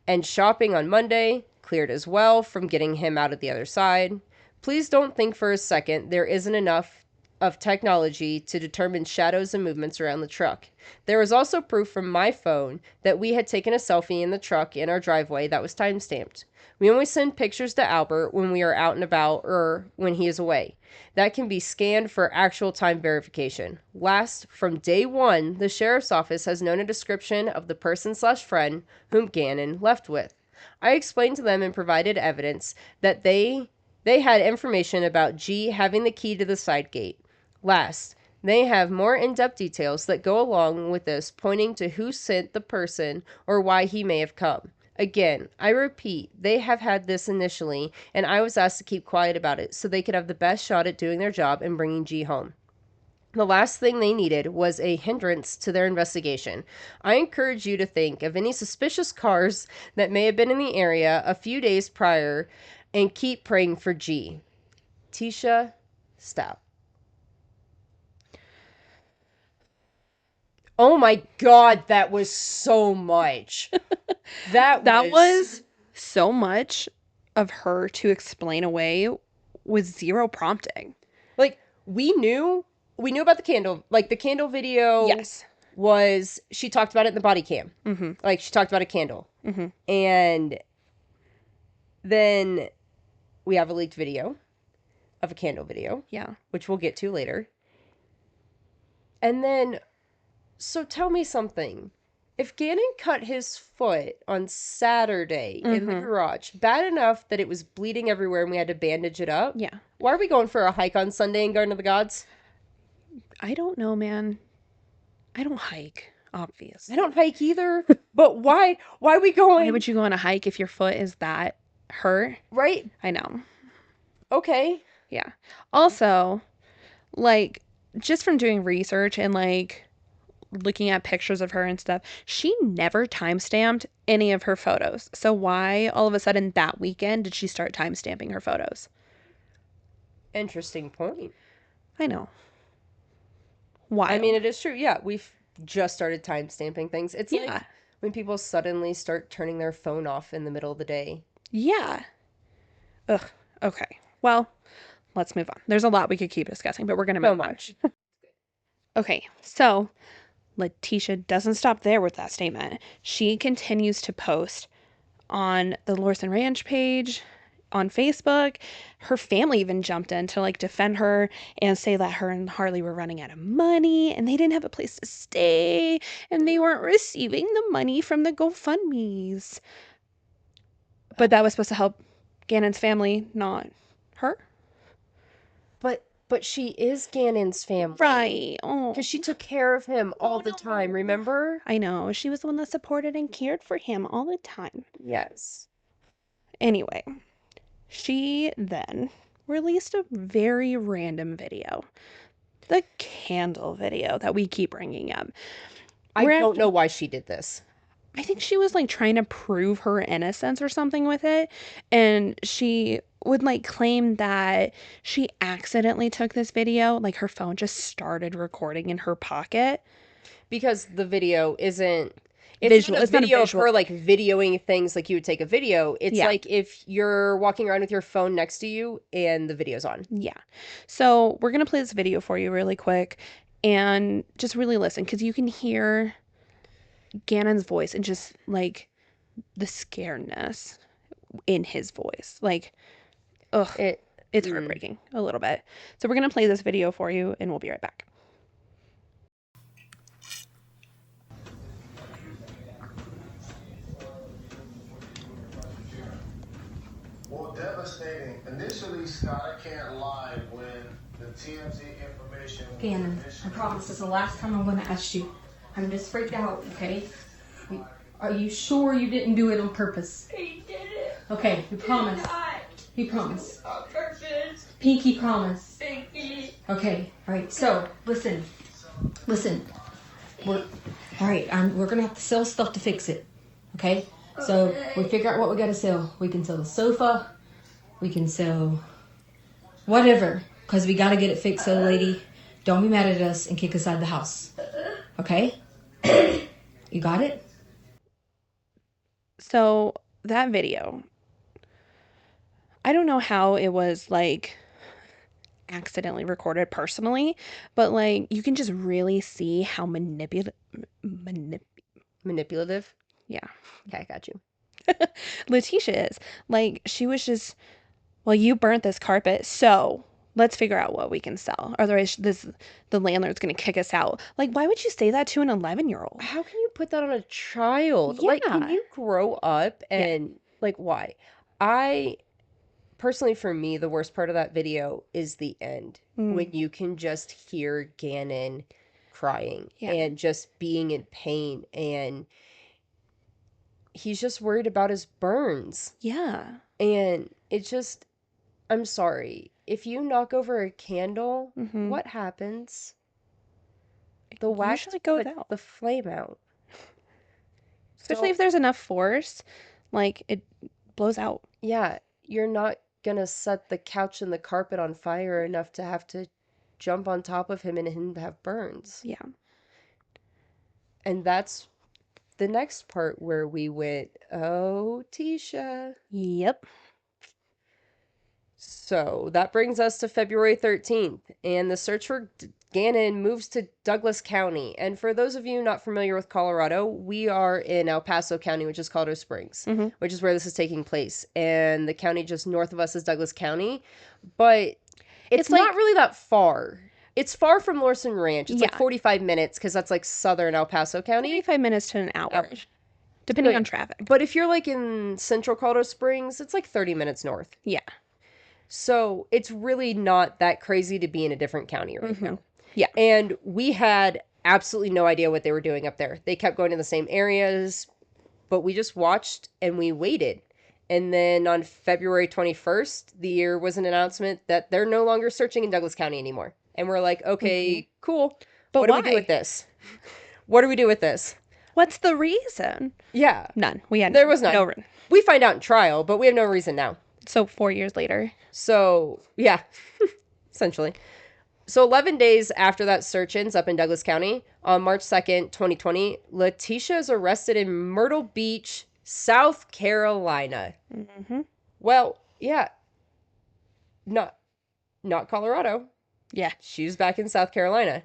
And shopping on Monday, cleared as well from getting him out of the other side. Please don't think for a second there isn't enough of technology to determine shadows and movements around the truck. There was also proof from my phone that we had taken a selfie in the truck in our driveway that was time-stamped. We only send pictures to Albert when we are out and about or when he is away. That can be scanned for actual time verification. Last, from day 1, the sheriff's office has known a description of the person/friend whom Gannon left with. I explained to them and provided evidence that they had information about G having the key to the side gate. Last, they have more in-depth details that go along with this, pointing to who sent the person or why he may have come. Again, I repeat, they have had this initially, and I was asked to keep quiet about it so they could have the best shot at doing their job and bringing G home. The last thing they needed was a hindrance to their investigation. I encourage you to think of any suspicious cars that may have been in the area a few days prior and keep praying for G. Tisha, stop. Oh my God, that was so much. That was so much of her to explain away with zero prompting. Like, we knew about the candle. Like, the candle video was, she talked about it in the body cam. Mm-hmm. Like, she talked about a candle. Mm-hmm. And then we have a leaked video of a candle video. Yeah. Which we'll get to later. And then, so tell me something. If Gannon cut his foot on Saturday in the garage, bad enough that it was bleeding everywhere and we had to bandage it up. Yeah. Why are we going for a hike on Sunday in Garden of the Gods? I don't know, man. I don't hike, obviously. I don't hike either. But why? Why are we going? Why would you go on a hike if your foot is that hurt? Right? I know. Okay. Yeah. Also, like, just from doing research and, like, looking at pictures of her and stuff, she never timestamped any of her photos. So why all of a sudden that weekend did she start timestamping her photos? Interesting point. I know. Wild. I mean, it is true. Yeah, we've just started timestamping things. It's like when people suddenly start turning their phone off in the middle of the day. Yeah. Ugh. Okay. Well, let's move on. There's a lot we could keep discussing, but we're going to move on. Okay. So Leticia doesn't stop there with that statement. She continues to post on the Lorson Ranch page, on Facebook. Her family even jumped in to like defend her and say that her and Harley were running out of money and they didn't have a place to stay and they weren't receiving the money from the GoFundMes. But that was supposed to help Gannon's family, not her. But she is Gannon's family. Right. Oh. Because she took care of him all the time, remember? I know. She was the one that supported and cared for him all the time. Yes. Anyway, she then released a very random video. The candle video that we keep bringing up. I don't know why she did this. I think she was like trying to prove her innocence or something with it. And she would like claim that she accidentally took this video. Like her phone just started recording in her pocket. Because the video isn't... It's not a video of her like videoing things like you would take a video. It's like if you're walking around with your phone next to you and the video's on. Yeah. So we're going to play this video for you really quick and just really listen because you can hear Gannon's voice and just like the scaredness in his voice. Like, ugh, it's heartbreaking a little bit. So we're going to play this video for you and we'll be right back. Well, devastating. Initially, Scott can't lie when the TMZ information... Gannon, I promise this is the last time I'm going to ask you. I'm just freaked out, okay? Are you sure you didn't do it on purpose? He did it. Okay, you promise. You promise. On purpose. Pinky promise. Pinky. Okay, alright, so, listen. We're gonna have to sell stuff to fix it. Okay? So, we figure out what we gotta sell. We can sell the sofa. We can sell whatever. Because we gotta get it fixed so the lady don't be mad at us and kick us out of the house. Okay? You got it? So that video, I don't know how it was like accidentally recorded personally, but like you can just really see how manipulative. Yeah. Okay, I got you. Leticia is. Like, she was just, well, you burnt this carpet, so let's figure out what we can sell. Otherwise, the landlord's going to kick us out. Like, why would you say that to an 11-year-old? How can you put that on a child? Yeah. Like, can you grow up and, like, why? Personally, for me, the worst part of that video is the end. When you can just hear Gannon crying and just being in pain and he's just worried about his burns. Yeah. And it's just, I'm sorry. If you knock over a candle, what happens? The wax goes out. The flame out. Especially if there's enough force, like it blows out. Yeah, you're not gonna set the couch and the carpet on fire enough to have to jump on top of him and him have burns. Yeah. And that's the next part where we went, oh, Tisha. Yep. So that brings us to February 13th, and the search for Gannon moves to Douglas County. And for those of you not familiar with Colorado, we are in El Paso County, which is Colorado Springs, which is where this is taking place. And the county just north of us is Douglas County, but it's not really that far. It's far from Lorson Ranch. It's like 45 minutes because that's like southern El Paso County. 45 minutes to an hour, depending on traffic. But if you're like in central Colorado Springs, it's like 30 minutes north. Yeah. So it's really not that crazy to be in a different county right now. Yeah. And we had absolutely no idea what they were doing up there. They kept going to the same areas, but we just watched and we waited. And then on February 21st, there was an announcement that they're no longer searching in Douglas County anymore. And we're like, okay, cool. But what do we do with this? What do we do with this? What's the reason? Yeah. None. We had There was none. no reason. We find out in trial, but we have no reason now. So 4 years later. So, yeah, essentially. So 11 days after that search ends up in Douglas County, on March 2nd, 2020, Leticia is arrested in Myrtle Beach, South Carolina. Mm-hmm. Well, yeah, not Colorado. Yeah. She's back in South Carolina.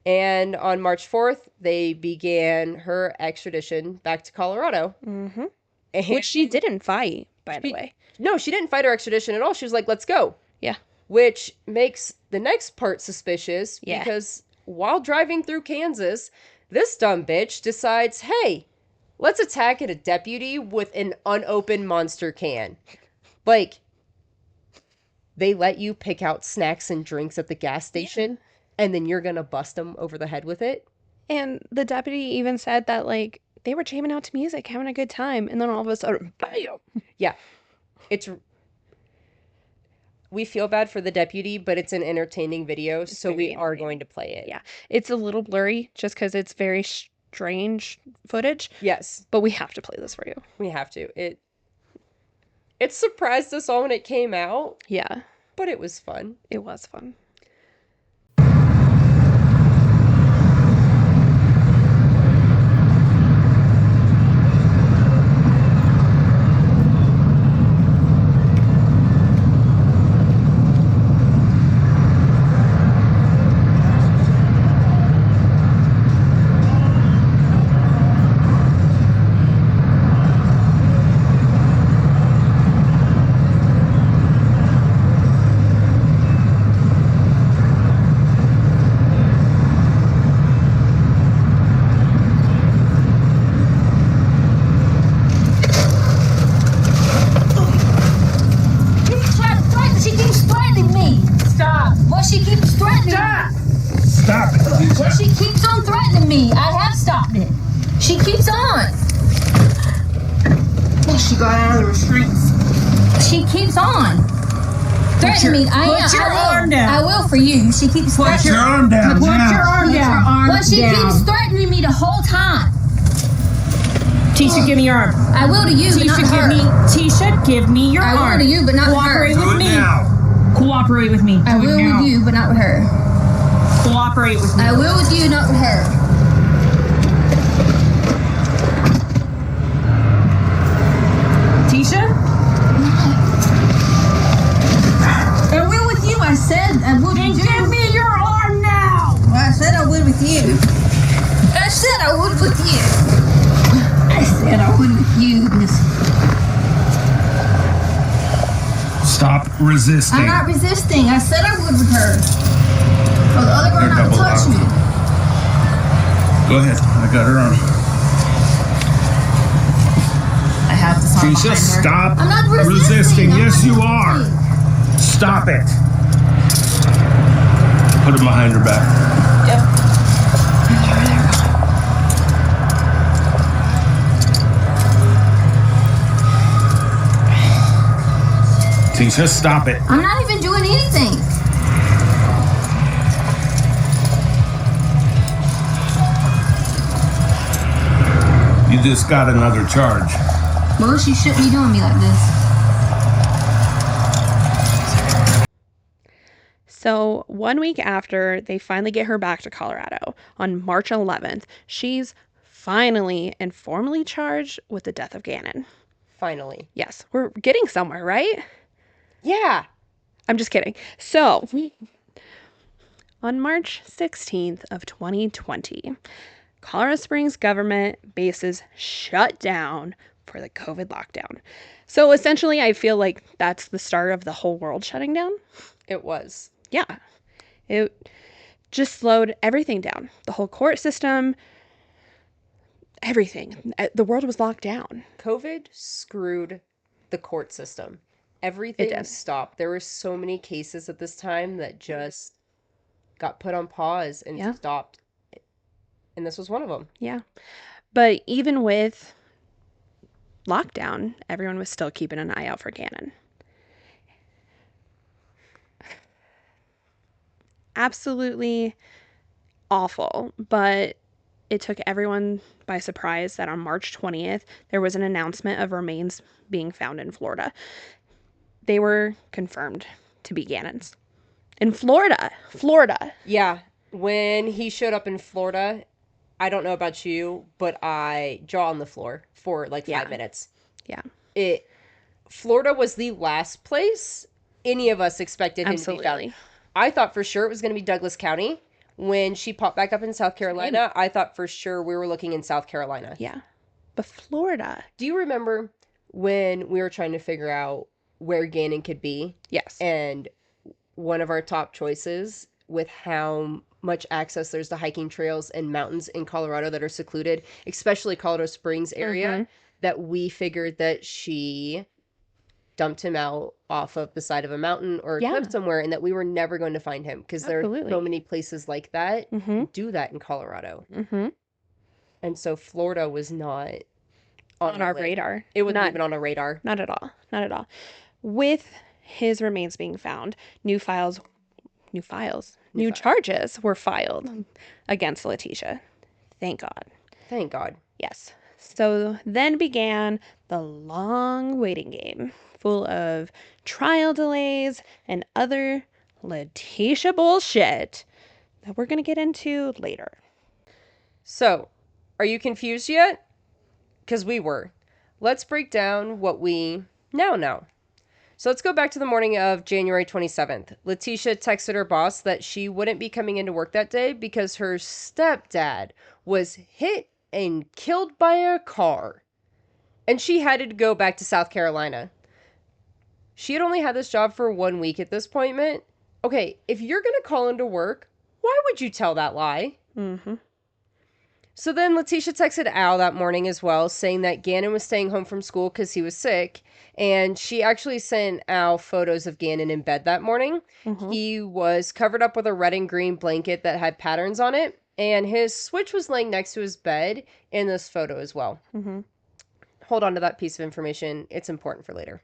And on March 4th, they began her extradition back to Colorado. Mm-hmm. Which she didn't fight, by the way. No, she didn't fight her extradition at all. She was like, let's go. Yeah. Which makes the next part suspicious because while driving through Kansas, this dumb bitch decides, hey, let's attack a deputy with an unopened Monster can. Like, they let you pick out snacks and drinks at the gas station, and then you're going to bust them over the head with it? And the deputy even said that, like, they were jamming out to music, having a good time, and then all of a sudden, bam! Yeah. We feel bad for the deputy, but it's an entertaining video, so we are going to play it. Yeah. It's a little blurry just because it's very strange footage. Yes. But we have to play this for you. We have to. It surprised us all when it came out. Yeah. But it was fun. It was fun. She keeps threatening me. Stop it. Well, she keeps on threatening me. I have stopped it. She keeps on. Well, she got out of the restraints. She keeps on. Threatening me. Put your arm down. I will for you. She keeps Put your arm down. Put your arm down. Well, she down. keeps threatening me the whole time. Tisha, give me your arm. I will to you, but not to her. Tisha, give me your arm. I will to you, but not to her. Cooperate with me. Now. Cooperate with me. I will with you, but not with her. Cooperate with me. I will with you, not with her. Tisha? I will with you. I said I would with you. Give me your arm now. Well, I said I would with you. I said I would with you. I said I would with you, Miss. Stop resisting. I'm not resisting. I said I would with her. Well, the other girl not to touch me. Go ahead. I got her arm. I have to stop Tisha, stop I'm not resisting. Yes, you are. Stop it. Put it behind her back. Yep. Tisha, stop it. I'm not even doing anything. You just got another charge. Well, she shouldn't be doing me like this. So 1 week after they finally get her back to Colorado, on March 11th, she's finally and formally charged with the death of Gannon. Finally. Yes, we're getting somewhere, right? Yeah. I'm just kidding. So, on March 16th of 2020, Colorado Springs government bases shut down for the COVID lockdown. So essentially, I feel like that's the start of the whole world shutting down. It was. Yeah. It just slowed everything down. The whole court system, everything. The world was locked down. COVID screwed the court system. Everything stopped. There were so many cases at this time that just got put on pause and stopped. And this was one of them. Yeah. But even with lockdown, everyone was still keeping an eye out for Gannon. Absolutely awful. But it took everyone by surprise that on March 20th, there was an announcement of remains being found in Florida. They were confirmed to be Gannon's. In Florida. Yeah. When he showed up in Florida, I don't know about you, but I jaw on the floor for like 5 minutes. Yeah. Florida was the last place any of us expected him to be found. I thought for sure it was going to be Douglas County. When she popped back up in South Carolina, I thought for sure we were looking in South Carolina. Yeah. But Florida. Do you remember when we were trying to figure out where Gannon could be? Yes. And one of our top choices with how much access there's to hiking trails and mountains in Colorado that are secluded, especially Colorado Springs area, that we figured that she dumped him out off of the side of a mountain or a cliff somewhere, and that we were never going to find him because there are so many places like that do that in Colorado. And so Florida was not on our radar. It wasn't even on our radar. Not at all. Not at all. With his remains being found, new charges were filed against Leticia. Thank God. Thank God. Yes. So then began the long waiting game, full of trial delays and other Leticia bullshit that we're going to get into later. So, are you confused yet? Because we were. Let's break down what we now know. So let's go back to the morning of January 27th. Leticia texted her boss that she wouldn't be coming into work that day because her stepdad was hit and killed by a car. And she had to go back to South Carolina. She had only had this job for 1 week at this point. Okay, if you're going to call into work, why would you tell that lie? So then Leticia texted Al that morning as well, saying that Gannon was staying home from school because he was sick. And she actually sent Al photos of Gannon in bed that morning. He was covered up with a red and green blanket that had patterns on it. And his switch was laying next to his bed in this photo as well. Hold on to that piece of information. It's important for later.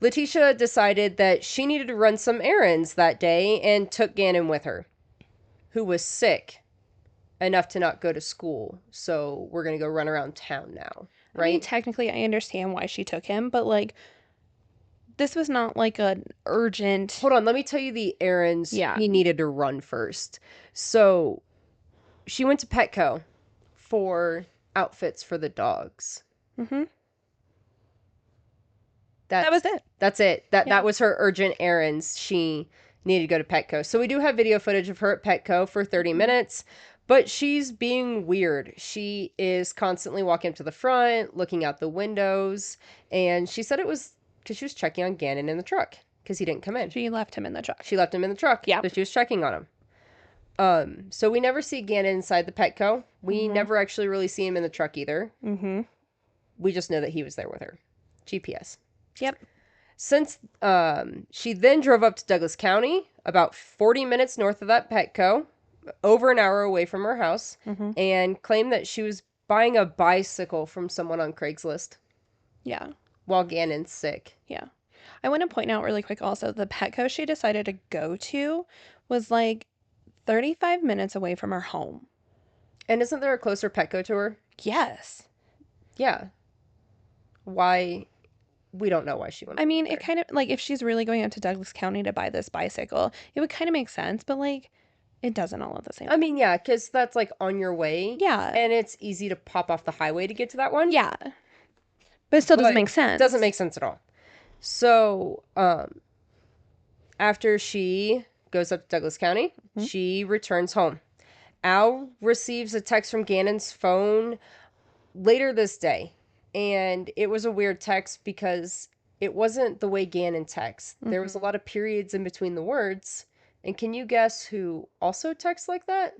Leticia decided that she needed to run some errands that day and took Gannon with her, who was sick enough to not go to school. So we're going to go run around town now, right? I mean, technically, I understand why she took him, but like, this was not like an urgent... Hold on, let me tell you the errands he needed to run first. So she went to Petco for outfits for the dogs. That was it. That's it. That was her urgent errands. She needed to go to Petco. So we do have video footage of her at Petco for 30 minutes, but she's being weird. She is constantly walking up to the front, looking out the windows, and she said it was because she was checking on Gannon in the truck because he didn't come in. She left him in the truck. She left him in the truck. Yeah. But she was checking on him. So we never see Gannon inside the Petco. We never actually really see him in the truck either. We just know that he was there with her. GPS. Yep. Since she then drove up to Douglas County, about 40 minutes north of that Petco, over an hour away from her house, and claimed that she was buying a bicycle from someone on Craigslist. Yeah. While Gannon's sick. Yeah. I want to point out really quick also, the Petco she decided to go to was like 35 minutes away from her home. And isn't there a closer Petco to her? Yes. Yeah. Why? We don't know why she went. I mean, it kind of, like, if she's really going out to Douglas County to buy this bicycle, it would kind of make sense, but, like, it doesn't all at the same time. I mean, yeah, because that's, like, on your way. Yeah. And it's easy to pop off the highway to get to that one. Yeah. But it still doesn't make sense. It doesn't make sense at all. So, after she goes up to Douglas County, she returns home. Al receives a text from Gannon's phone later this day. And it was a weird text because it wasn't the way Gannon texts. There was a lot of periods in between the words. And can you guess who also texts like that?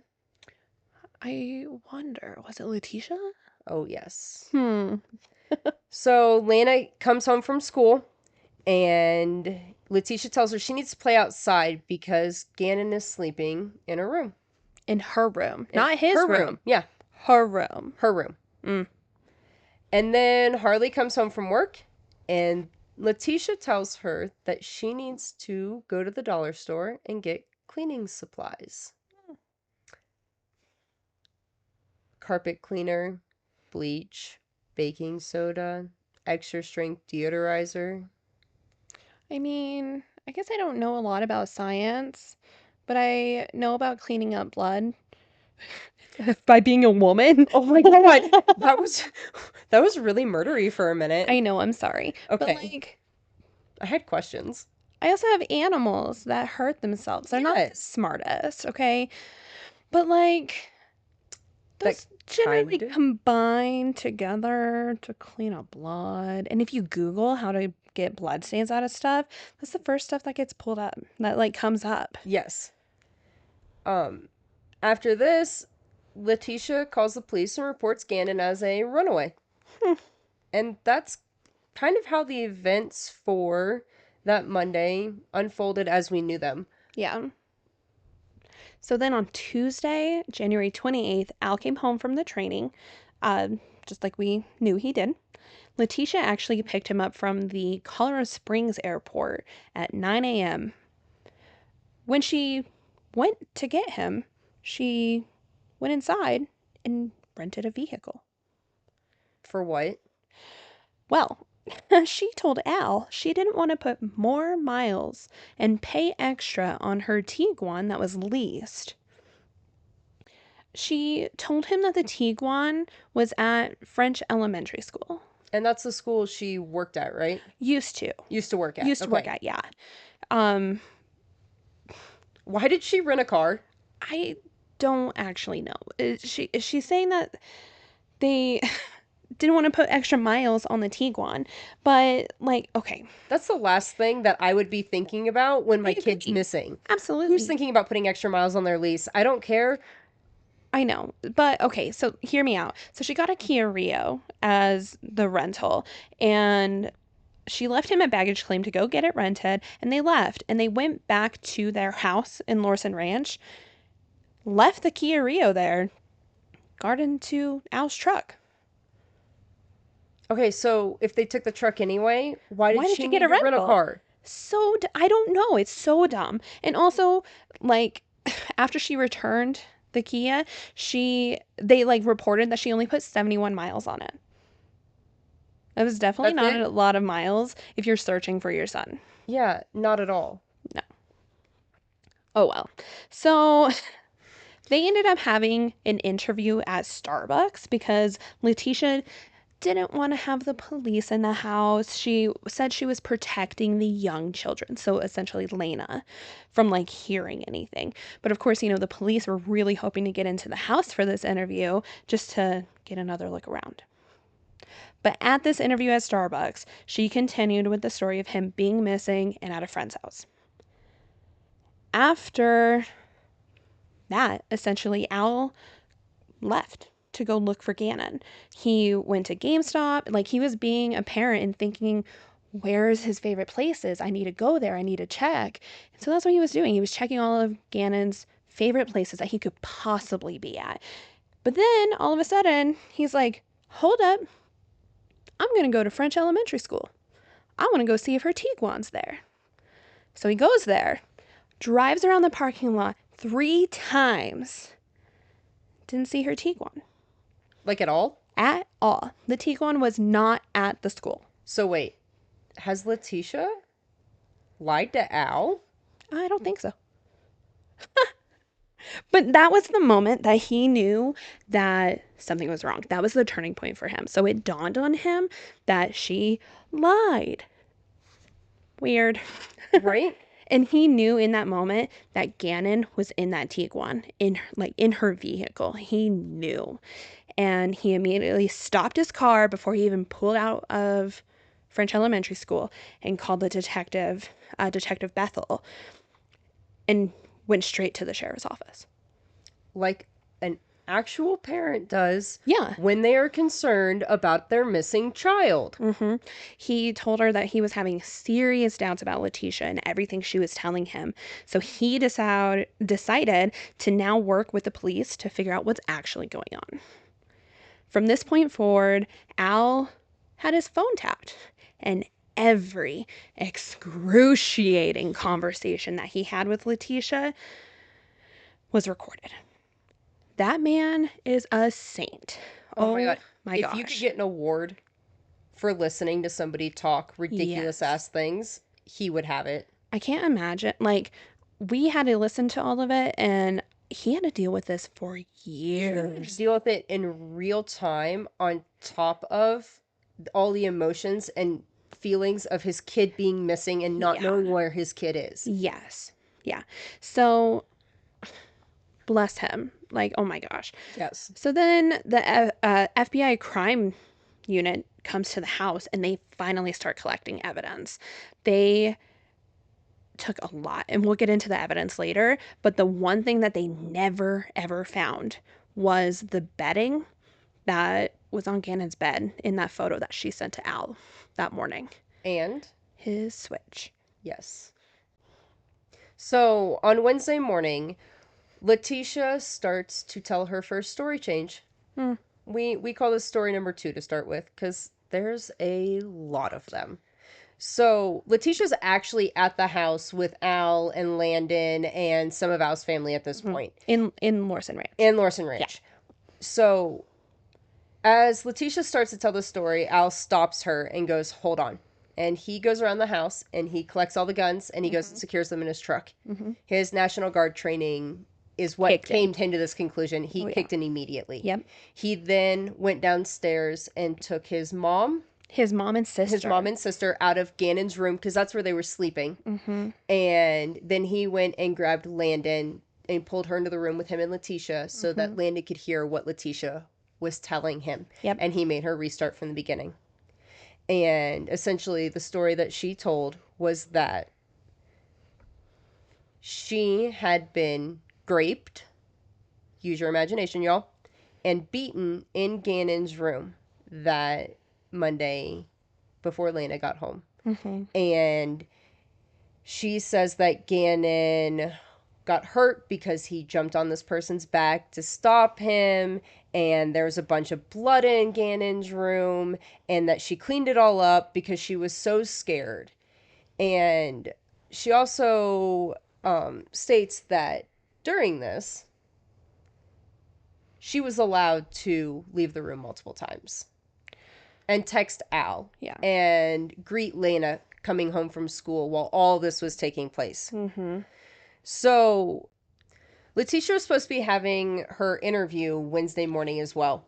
I wonder. Was it Leticia? Oh, yes. So Lana comes home from school and Leticia tells her she needs to play outside because Gannon is sleeping in her room. In her room. Not his room. Yeah. Her room. Her room. And then Harley comes home from work, and Leticia tells her that she needs to go to the dollar store and get cleaning supplies. carpet cleaner, bleach, baking soda, extra strength deodorizer. I mean, I guess I don't know a lot about science, but I know about cleaning up blood by being a woman. Oh my god, that was really murdery for a minute. I know, I'm sorry. Okay. But like, I had questions. I also have animals that hurt themselves. They're not the smartest, okay? But like, those generally combine together to clean up blood. And if you Google how to get blood stains out of stuff, that's the first stuff that gets pulled up, that like comes up. Yes. After this, Leticia calls the police and reports Gannon as a runaway. And that's kind of how the events for that Monday unfolded as we knew them. Yeah. So then on Tuesday, January 28th, Al came home from the training, just like we knew he did. Leticia actually picked him up from the Colorado Springs airport at 9 a.m. When she went to get him, she went inside and rented a vehicle. For what? Well, she told Al she didn't want to put more miles and pay extra on her Tiguan that was leased. She told him that the Tiguan was at French elementary school. And that's the school she worked at, right? Used to work at. Used to work at, yeah. Why did she rent a car? I don't actually know. She's saying that they didn't want to put extra miles on the Tiguan, but like, okay. That's the last thing that I would be thinking about when my kid's missing. Absolutely. Who's thinking about putting extra miles on their lease? I don't care. I know, but okay, so hear me out. So she got a Kia Rio as the rental, and she left him at baggage claim to go get it rented, and they left, and they went back to their house in Lorson Ranch, left the Kia Rio there, got into Al's truck. Okay, so if they took the truck anyway, why did she get a rental car? So, I don't know. It's so dumb. And also, like, after she returned the Kia, they like reported that she only put 71 miles on it. That was definitely not a lot of miles if you're searching for your son. Yeah, not at all. No. Oh well. So they ended up having an interview at Starbucks because Leticia didn't want to have the police in the house. She said she was protecting the young children, so essentially Lena, from like hearing anything. But of course, the police were really hoping to get into the house for this interview just to get another look around. But at this interview at Starbucks, she continued with the story of him being missing and at a friend's house. After that, essentially, Al left to go look for Gannon. He went to GameStop, like he was being a parent and thinking, where's his favorite places? I need to go there. I need to check. And so that's what he was doing. He was checking all of Gannon's favorite places that he could possibly be at. But then all of a sudden, he's like, hold up. I'm going to go to French elementary school. I want to go see if her Tiguan's there. So he goes there, drives around the parking lot 3 times. Didn't see her Tiguan. Like at all? At all. The Tiguan was not at the school. So wait, has Leticia lied to Al? I don't think so. But that was the moment that he knew that something was wrong. That was the turning point for him. So it dawned on him that she lied. Weird. Right? And he knew in that moment that Gannon was in that Tiguan, in her vehicle. He knew. And he immediately stopped his car before he even pulled out of French elementary school and called the detective, Detective Bethel, and went straight to the sheriff's office. Like an actual parent does. Yeah. When they are concerned about their missing child. Mm-hmm. He told her that he was having serious doubts about Leticia and everything she was telling him. So he decided to now work with the police to figure out what's actually going on. From this point forward, Al had his phone tapped, and every excruciating conversation that he had with Leticia was recorded. That man is a saint. Oh my god. My If you gosh. could get an award for listening to somebody talk ridiculous ass things, he would have it. I can't imagine. Like, we had to listen to all of it, and he had to deal with this for years. Deal with it in real time on top of all the emotions and feelings of his kid being missing and not knowing where his kid is. Yes. Yeah. So, bless him. Like, oh my gosh. Yes. So then the FBI crime unit comes to the house, and they finally start collecting evidence. They took a lot, and we'll get into the evidence later, but the one thing that they never ever found was the bedding that was on Gannon's bed in that photo that she sent to Al that morning. And his switch. Yes. So on Wednesday morning, Leticia starts to tell her first story change. We call this story number 2 to start with, because there's a lot of them. So Leticia's actually at the house with Al and Landon and some of Al's family at this point. In Lorson Ranch. In Lorson Ranch. Yeah. So as Leticia starts to tell the story, Al stops her and goes, "Hold on." And he goes around the house and he collects all the guns and he goes and secures them in his truck. His National Guard training is what came him to this conclusion. He kicked in immediately. Yep. He then went downstairs and took his mom and sister out of Gannon's room, because that's where they were sleeping. And then he went and grabbed Landon and pulled her into the room with him and Leticia so that Landon could hear what Leticia was telling him. And he made her restart from the beginning. And essentially the story that she told was that she had been raped, use your imagination, y'all, and beaten in Gannon's room that Monday before Lena got home. And she says that Gannon got hurt because he jumped on this person's back to stop him, and there was a bunch of blood in Gannon's room, and that she cleaned it all up because she was so scared. And she also states that during this, she was allowed to leave the room multiple times and text Al and greet Lena coming home from school while all this was taking place. So Leticia was supposed to be having her interview Wednesday morning as well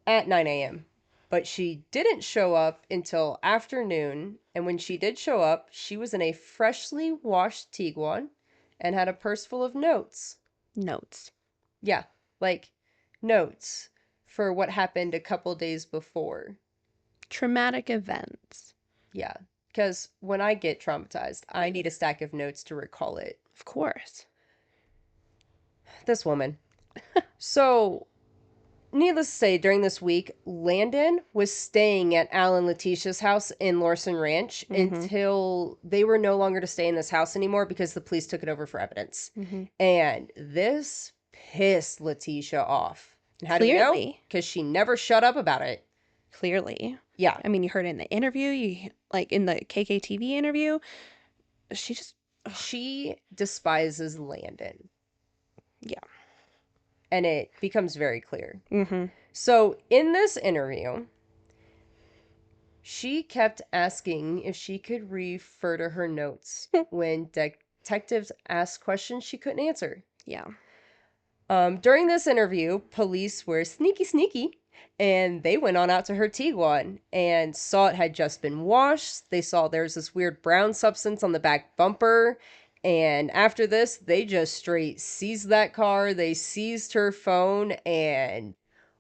at 9 a.m. But she didn't show up until afternoon. And when she did show up, she was in a freshly washed Tiguan and had a purse full of notes. Yeah, like notes for what happened a couple days before. Traumatic events. Yeah, because when I get traumatized, I need a stack of notes to recall it. Of course. This woman. So, needless to say, during this week, Landon was staying at Al and Leticia's house in Lorson Ranch until they were no longer to stay in this house anymore because the police took it over for evidence. And this pissed Leticia off. And how do you know? Because she never shut up about it. Clearly. Yeah. I mean, you heard it in the interview, like in the KKTV interview, she despises Landon. Yeah. And it becomes very clear. So in this interview, she kept asking if she could refer to her notes when detectives asked questions she couldn't answer. Yeah. During this interview, police were sneaky, and they went on out to her Tiguan and saw it had just been washed. They saw there was this weird brown substance on the back bumper. And after this, they just straight seized that car. They seized her phone, and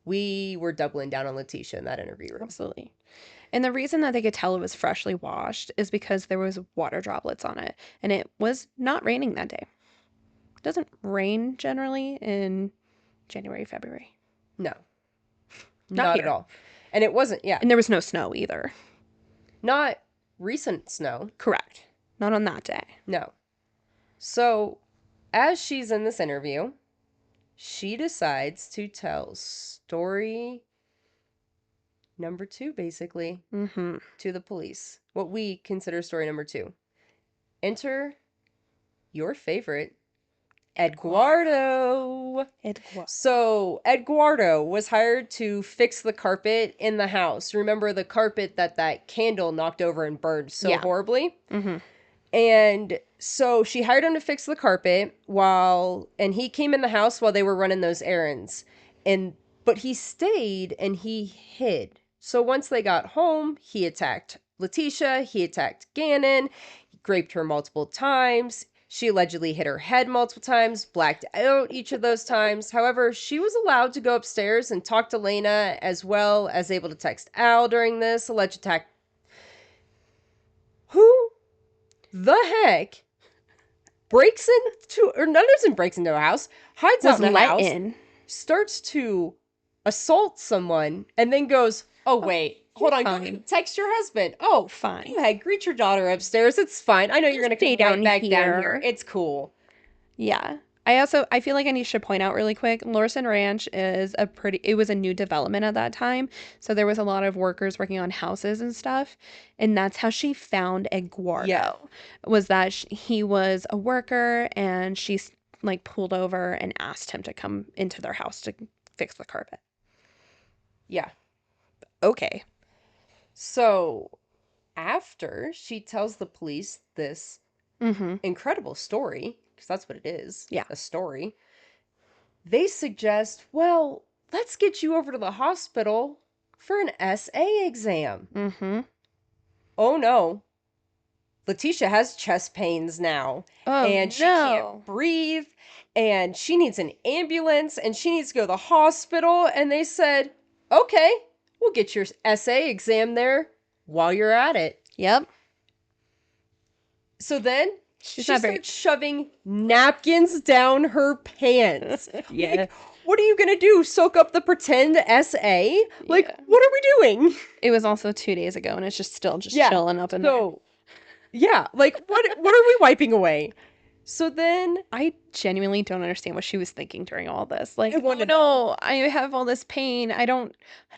we were doubling down on Leticia in that interview room. Absolutely. And the reason that they could tell it was freshly washed is because there was water droplets on it, and it was not raining that day. It doesn't rain generally in January, February. No. Not at all. And it wasn't, yeah. And there was no snow either. Not recent snow. Correct. Not on that day. No. So, as she's in this interview, she decides to tell story number 2, basically, to the police. What we consider story number 2. Enter your favorite, Eduardo. So Eduardo was hired to fix the carpet in the house. Remember the carpet that candle knocked over and burned so horribly? Mm-hmm. And so she hired him to fix the carpet and he came in the house while they were running those errands. But he stayed and he hid. So once they got home, he attacked Leticia, he attacked Gannon, he raped her multiple times. She allegedly hit her head multiple times, blacked out each of those times. However, she was allowed to go upstairs and talk to Lena, as well as able to text Al during this alleged attack. Who the heck breaks into, or none of them breaks into a house, hides out in the house, starts to assault someone, and then goes, oh wait, hold on, go text your husband. Oh, fine. Go ahead, greet your daughter upstairs. It's fine. I know you're going to come right back down here. It's cool. Yeah. I feel like I should point out really quick, Lorson Ranch it was a new development at that time. So there was a lot of workers working on houses and stuff. And that's how she found Eduardo. Yeah. Was that he was a worker and she like pulled over and asked him to come into their house to fix the carpet. Yeah. Okay. So after she tells the police this incredible story, because that's what it is, a story, they suggest, well, let's get you over to the hospital for an SA exam. Mm-hmm. Oh no. Leticia has chest pains now. And she can't breathe. And she needs an ambulance. And she needs to go to the hospital. And they said, okay, we'll get your SA exam there while you're at it. Yep. So then she starts shoving napkins down her pants. Yeah. Like, what are you going to do? Soak up the pretend SA? Like, what are we doing? It was also 2 days ago and it's just still chilling up in there. Yeah, like, what are we wiping away? So then I genuinely don't understand what she was thinking during all this. Like, no, I have all this pain. I don't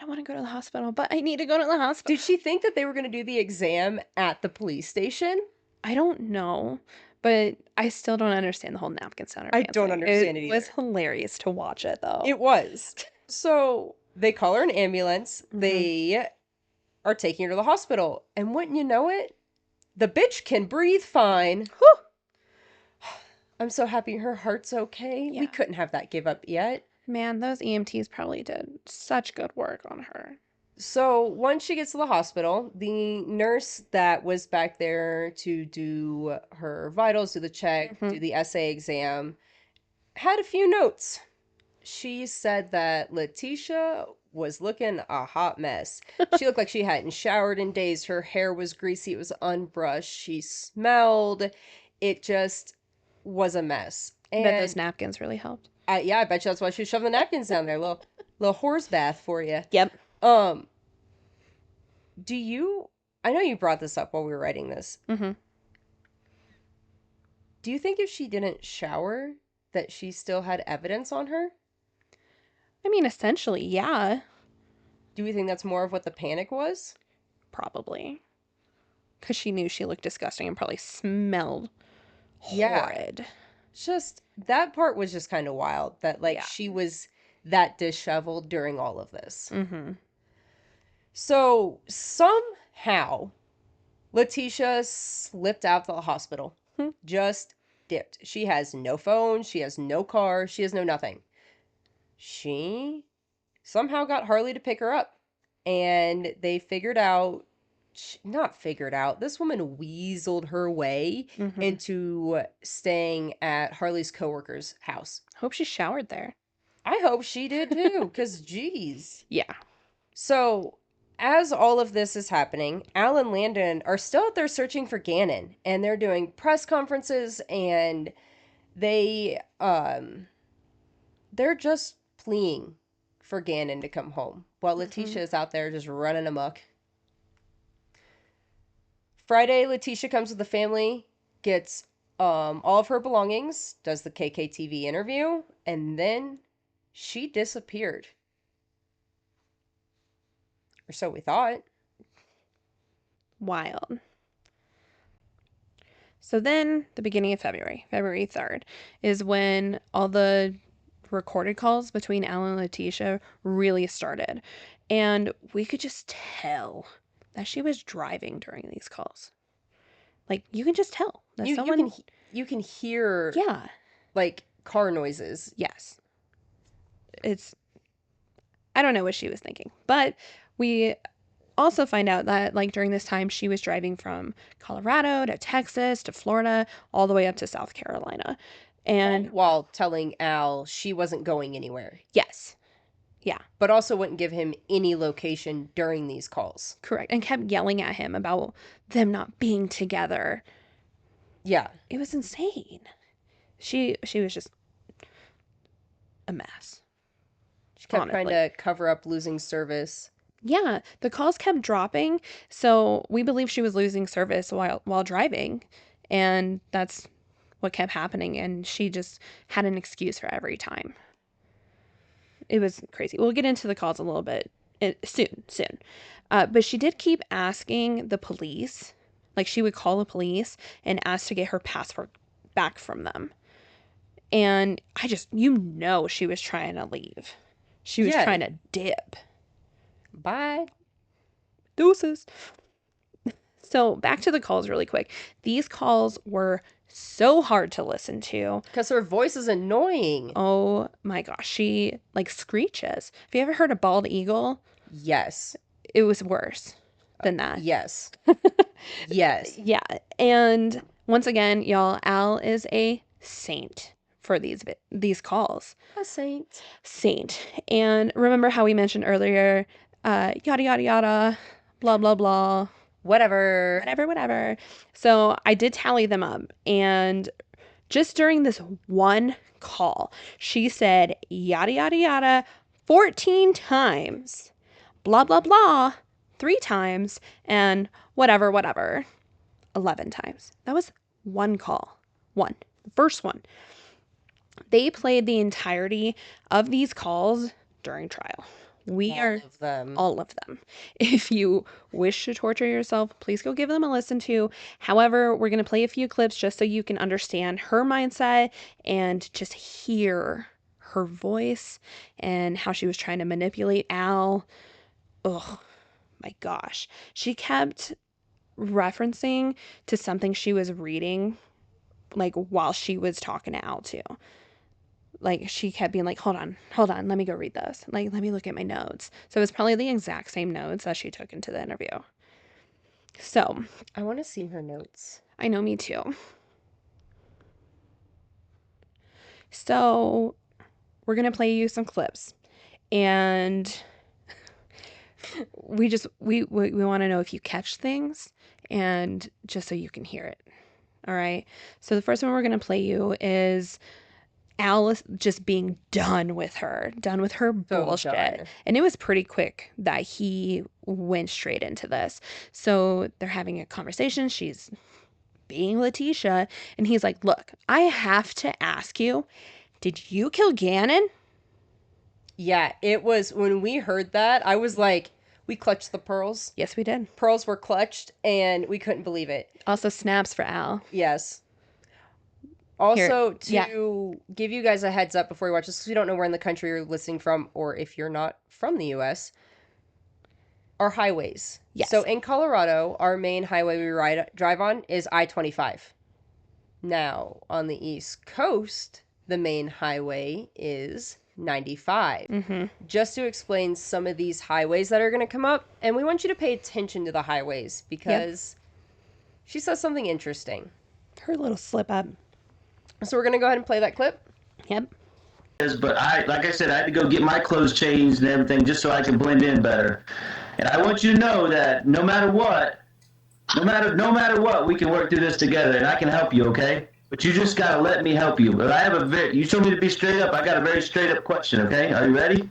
want to go to the hospital, but I need to go to the hospital. Did she think that they were going to do the exam at the police station? I don't know, but I still don't understand the whole napkin sound. I don't understand it either. It was hilarious to watch it, though. It was. So they call her an ambulance. They are taking her to the hospital. And wouldn't you know it, the bitch can breathe fine. Whew. I'm so happy her heart's okay. Yeah. We couldn't have that give up yet. Man, those EMTs probably did such good work on her. So once she gets to the hospital, the nurse that was back there to do her vitals, do the check, do the SA exam, had a few notes. She said that Leticia was looking a hot mess. She looked like she hadn't showered in days. Her hair was greasy. It was unbrushed. She smelled. It just was a mess. And I bet those napkins really helped. Yeah, I bet you that's why she was shoving the napkins down there. Little horse bath for you. Yep. I know you brought this up while we were writing this. Mm-hmm. Do you think if she didn't shower that she still had evidence on her? I mean, essentially, yeah. Do we think that's more of what the panic was? Probably. Because she knew she looked disgusting and probably smelled horrid. Just, that part was just kind of wild. That, she was that disheveled during all of this. Mm-hmm. So, somehow, Leticia slipped out of the hospital. Just dipped. She has no phone. She has no car. She has no nothing. She somehow got Harley to pick her up. And they this woman weaseled her way into staying at Harley's coworker's house. Hope she showered there. I hope she did too, because geez. Yeah. So, as all of this is happening, Al and Landon are still out there searching for Gannon, and they're doing press conferences, and they're just pleading for Gannon to come home, while Leticia is out there just running amok. Friday, Leticia comes with the family, gets all of her belongings, does the KKTV interview, and then she disappeared. Or so we thought. Wild. So then, the beginning of February 3rd, is when all the recorded calls between Al and Leticia really started. And we could just tell that she was driving during these calls. Like, you can just tell that you can hear like car noises. Yes. I don't know what she was thinking. But we also find out that, like, during this time, she was driving from Colorado to Texas to Florida, all the way up to South Carolina. And while telling Al she wasn't going anywhere. Yes. Yeah. But also wouldn't give him any location during these calls. Correct. And kept yelling at him about them not being together. Yeah. It was insane. She was just a mess. She kept trying to cover up losing service. Yeah, the calls kept dropping, so we believe she was losing service while driving, and that's what kept happening, and she just had an excuse for every time. It was crazy. We'll get into the calls a little bit soon. But she did keep asking the police, like she would call the police and ask to get her passport back from them. And she was trying to leave. She was trying to dip. Bye. Deuces. So back to the calls really quick. These calls were so hard to listen to. Because her voice is annoying. Oh my gosh. She like screeches. Have you ever heard a bald eagle? Yes. It was worse than that. Yes. Yes. Yeah. And once again, y'all, Al is a saint for these calls. A saint. And remember how we mentioned earlier, yada, yada, yada, blah, blah, blah. Whatever. So I did tally them up. And just during this one call, she said yada, yada, yada 14 times. Blah, blah, blah 3 times. And whatever 11 times. That was one call. The first one. They played the entirety of these calls during trial. All of them. If you wish to torture yourself, please go give them a listen to. However, we're going to play a few clips just so you can understand her mindset and just hear her voice and how she was trying to manipulate Al. Oh my gosh. She kept referencing to something she was reading, like while she was talking to Al too. Like, she kept being like, hold on, let me go read this. Like, let me look at my notes. So it was probably the exact same notes that she took into the interview. So. I want to see her notes. I know, me too. So, we're going to play you some clips. And we want to know if you catch things, and just so you can hear it. All right? So the first one we're going to play you is Alice just being done with her bullshit. Done. And it was pretty quick that he went straight into this. So they're having a conversation. She's being Leticia. And he's like, look, I have to ask you, did you kill Gannon? Yeah, it was, when we heard that, I was like, we clutched the pearls. Yes, we did. Pearls were clutched, and we couldn't believe it. Also snaps for Al. Yes. Also, give you guys a heads up before you watch this, because we don't know where in the country you're listening from, or if you're not from the U.S., our highways. Yes. So in Colorado, our main highway we drive on is I-25. Now, on the East Coast, the main highway is 95. Mm-hmm. Just to explain some of these highways that are going to come up, and we want you to pay attention to the highways, because she says something interesting. Her little slip up. So we're going to go ahead and play that clip. Yep. But like I said, I had to go get my clothes changed and everything just so I can blend in better. And I want you to know that no matter what, we can work through this together, and I can help you, okay? But you just gotta let me help you. But I have you told me to be straight up. I got a very straight up question, okay? Are you ready?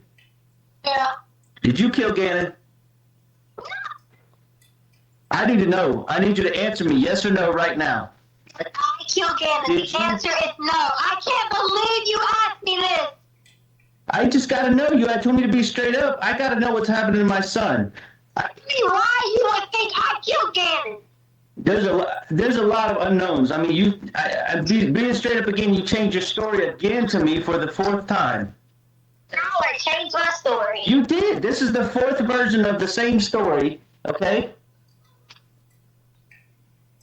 Yeah. Did you kill Gannon? I need to know. I need you to answer me yes or no right now. I killed Gannon. The answer is no. I can't believe you asked me this. I just gotta know you. I told me to be straight up. I gotta know what's happening to my son. Why you would think I killed Gannon? There's a lot of unknowns. I mean, being straight up again, you changed your story again to me for the 4th time. No, I changed my story. You did. This is the 4th version of the same story, okay?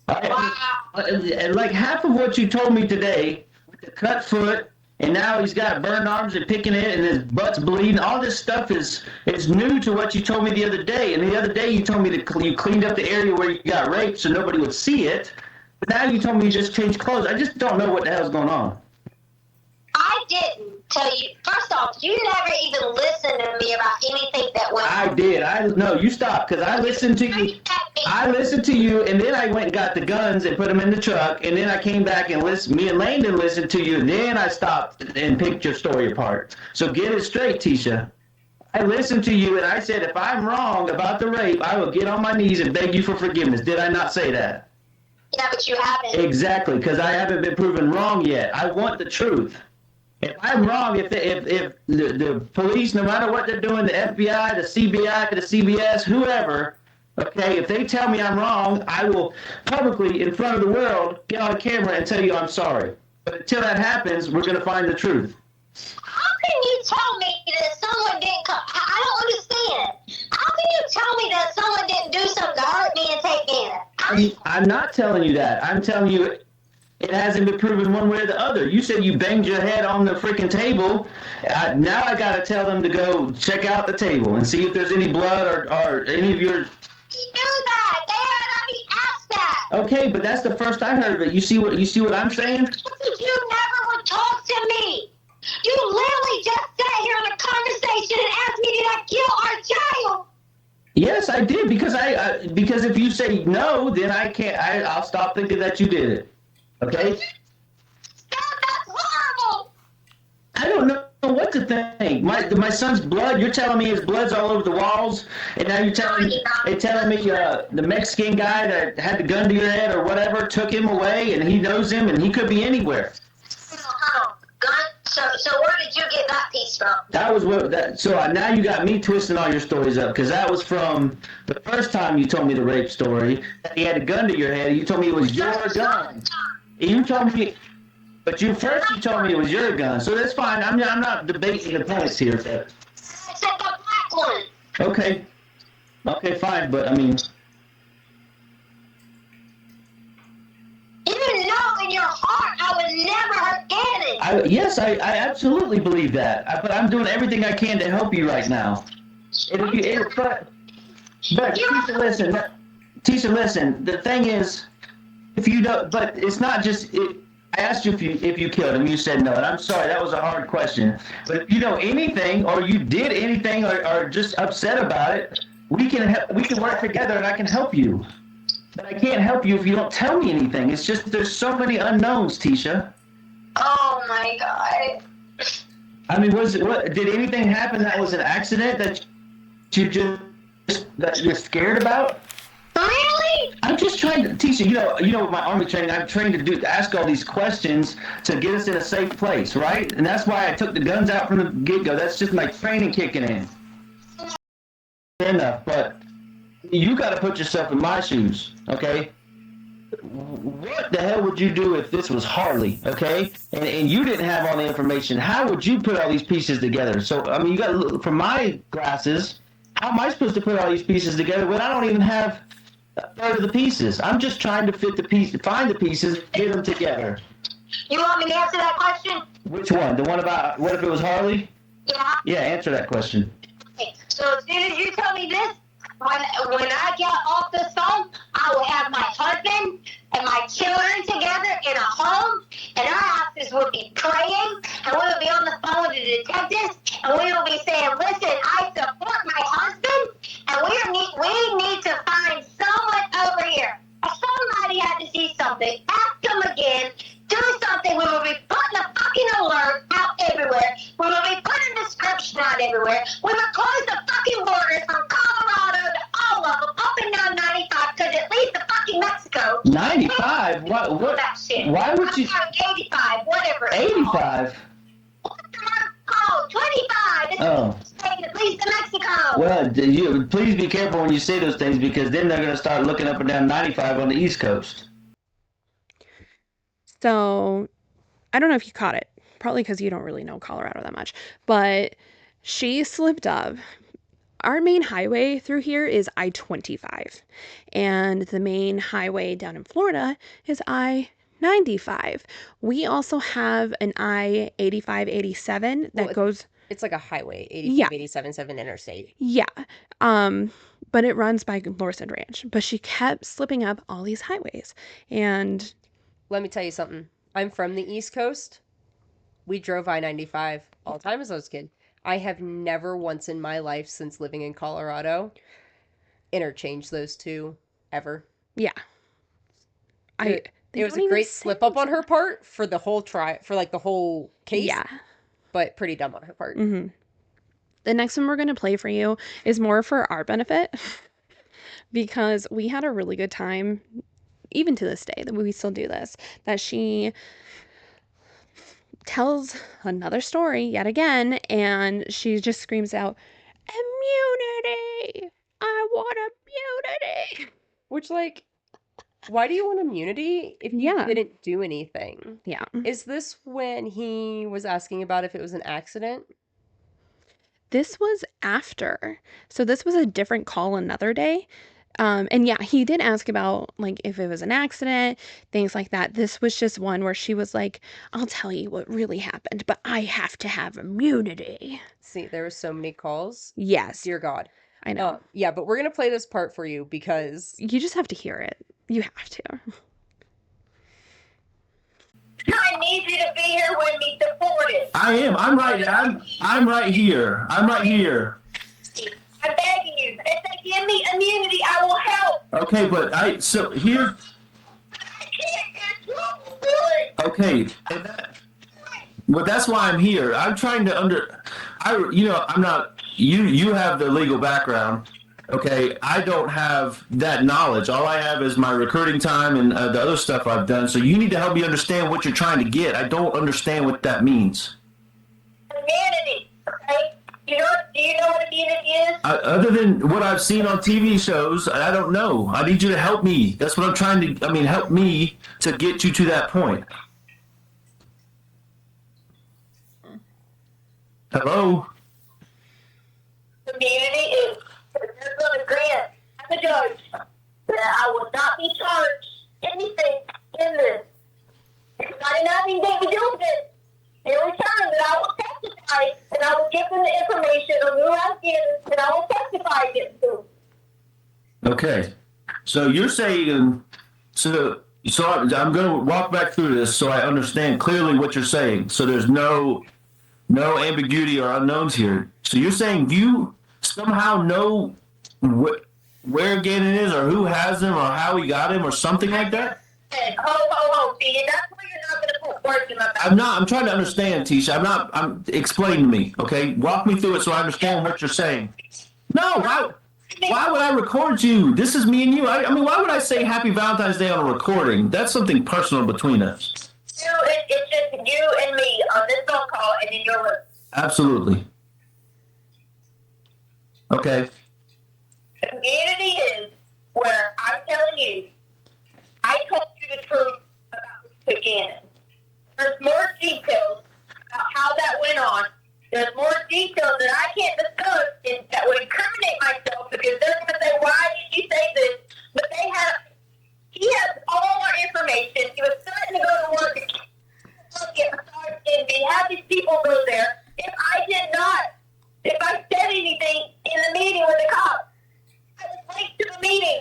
Wow. Like half of what you told me today, with the cut foot, and now he's got burned arms and picking it, and his butt's bleeding. All this stuff is new to what you told me the other day. And the other day you told me that you cleaned up the area where you got raped so nobody would see it. But now you told me you just changed clothes. I just don't know what the hell's going on. I didn't tell you. First off, you never even listened to me about anything that went on. I did. No, you stopped, because I listened to you. I listened to you, and then I went and got the guns and put them in the truck, and then I came back and me and Landon listened to you, and then I stopped and picked your story apart. So get it straight, Tisha. I listened to you, and I said, if I'm wrong about the rape, I will get on my knees and beg you for forgiveness. Did I not say that? Yeah, but you haven't. Exactly, because I haven't been proven wrong yet. I want the truth. If I'm wrong, if the police, no matter what they're doing, the FBI, the CBI, the CBS, whoever, okay, if they tell me I'm wrong, I will publicly, in front of the world, get on camera and tell you I'm sorry. But until that happens, we're going to find the truth. How can you tell me that someone didn't come? I don't understand. How can you tell me that someone didn't do something to hurt me and take me? I'm not telling you that. I'm telling you it hasn't been proven one way or the other. You said you banged your head on the freaking table. Now I got to tell them to go check out the table and see if there's any blood or any of your... You do that. They already asked that. Okay, but that's the first I heard of it. You see what I'm saying? You never would talk to me. You literally just sat here in a conversation and asked me, did I kill our child? Yes, I did, because if you say no, then I'll stop thinking that you did it. Okay? That's horrible. I don't know what to think. My son's blood, you're telling me his blood's all over the walls, and now you're telling me the Mexican guy that had the gun to your head or whatever took him away, and he knows him, and he could be anywhere. So where did you get that piece from? That was so now you got me twisting all your stories up, because that was from the first time you told me the rape story. He had a gun to your head. You told me it was your gun. You told me, but you told me it was your gun. So that's fine. I'm not debating the points here. I said the black one. Okay, fine. But I mean, you know in your heart I would never hurt Gannon. Yes, I absolutely believe that. But I'm doing everything I can to help you right now. But Tisha, listen. The thing is, if you don't, but it's not just. I asked you if you killed him. You said no, and I'm sorry. That was a hard question. But if you know anything, or you did anything, or just upset about it, we can work together, and I can help you. But I can't help you if you don't tell me anything. It's just there's so many unknowns, Tisha. Oh my God. I mean, did anything happen that was an accident that you're scared about? Really? I'm just trying to, Tisha, you know, with my Army training, I'm trained to ask all these questions to get us in a safe place, right? And that's why I took the guns out from the get-go. That's just my training kicking in. Enough, but you got to put yourself in my shoes, okay? What the hell would you do if this was Harley, okay? And you didn't have all the information. How would you put all these pieces together? So, I mean, you got to look from my glasses. How am I supposed to put all these pieces together when I don't even have a third of the pieces? I'm just trying to find the pieces, get them together. You want me to answer that question? Which one? The one about what if it was Harley? Yeah. Yeah, answer that question. Okay. So as soon as you tell me this, when I get off this phone, I will have my husband and my children together in a home, and our asses will be praying, and we will be on the phone with the detectives, and we will be saying, listen, I support my husband, and we need to find someone over here. Somebody had to see something. Ask them again. Do something. We will be putting a fucking alert out everywhere. We will be putting a description out everywhere. We will close the fucking borders from Colorado to all of them, up and down 95, because it leads to fucking Mexico. 95? What? That shit. Why would you? 85, whatever. 85? Oh, 25. It's the state of Please to Mexico. Well, you please be careful when you say those things because then they're going to start looking up and down 95 on the East Coast. So, I don't know if you caught it, probably because you don't really know Colorado that much, but she slipped up. Our main highway through here is I-25, and the main highway down in Florida is I-95. We also have an I-85-87 that goes... It's like a highway, 87 interstate. Yeah, but it runs by Lorson Ranch. But she kept slipping up all these highways, and... Let me tell you something. I'm from the East Coast. We drove I-95 all the time as I was a kid. I have never once in my life since living in Colorado interchanged those two ever. Yeah. It was a great slip up on her part for the whole the whole case. Yeah. But pretty dumb on her part. Mm-hmm. The next one we're going to play for you is more for our benefit because we had a really good time, even to this day, that we still do this, that she tells another story yet again, and she just screams out, immunity! I want immunity! Which, like, why do you want immunity if you didn't do anything? Yeah. Is this when he was asking about if it was an accident? This was after. So this was a different call another day. And yeah, he did ask about like if it was an accident, things like that. This was just one where she was like, I'll tell you what really happened, but I have to have immunity. See, there were so many calls. Yes. Dear God. I know. Yeah, but we're going to play this part for you because... You just have to hear it. You have to. I need you to be here when we deport it. I am. I'm right here. I'm right here. I'm begging you. If they give me immunity, I will help. Okay, but here. I can't get through it. Okay, well, that's why I'm here. I'm trying to I'm not. You have the legal background. Okay, I don't have that knowledge. All I have is my recruiting time and the other stuff I've done. So you need to help me understand what you're trying to get. I don't understand what that means. Immunity, okay? Do you know what immunity is? Other than what I've seen on TV shows, I don't know. I need you to help me. That's what I'm trying to. Help me to get you to that point. Hello? Immunity is there's going to grant the judge that I will not be charged anything in this. Because I didn't have anything to do with it. In return, that I will testify and I will give them the information of who I've given and I will testify against them. Okay. So you're saying, so I'm going to walk back through this so I understand clearly what you're saying. So there's no ambiguity or unknowns here. So you're saying you somehow know where Gannon is or who has him or how he got him or something like that? See, that's where you're not going to put words in my mouth. I'm trying to understand, Tisha. Explain to me, okay? Walk me through it so I understand what you're saying. No, why would I record you? This is me and you. Why would I say Happy Valentine's Day on a recording? That's something personal between us. It's just you and me on this phone call and in your room. Absolutely. Okay. Community is where I'm telling you, I told you the truth about Gannon. There's more details about how that went on. There's more details that I can't discuss that would incriminate myself because they're going to say, why did you say this? But he has all our information. He was starting to go to work and have these people go there. If I said anything in the meeting with the cops, I was late to the meeting.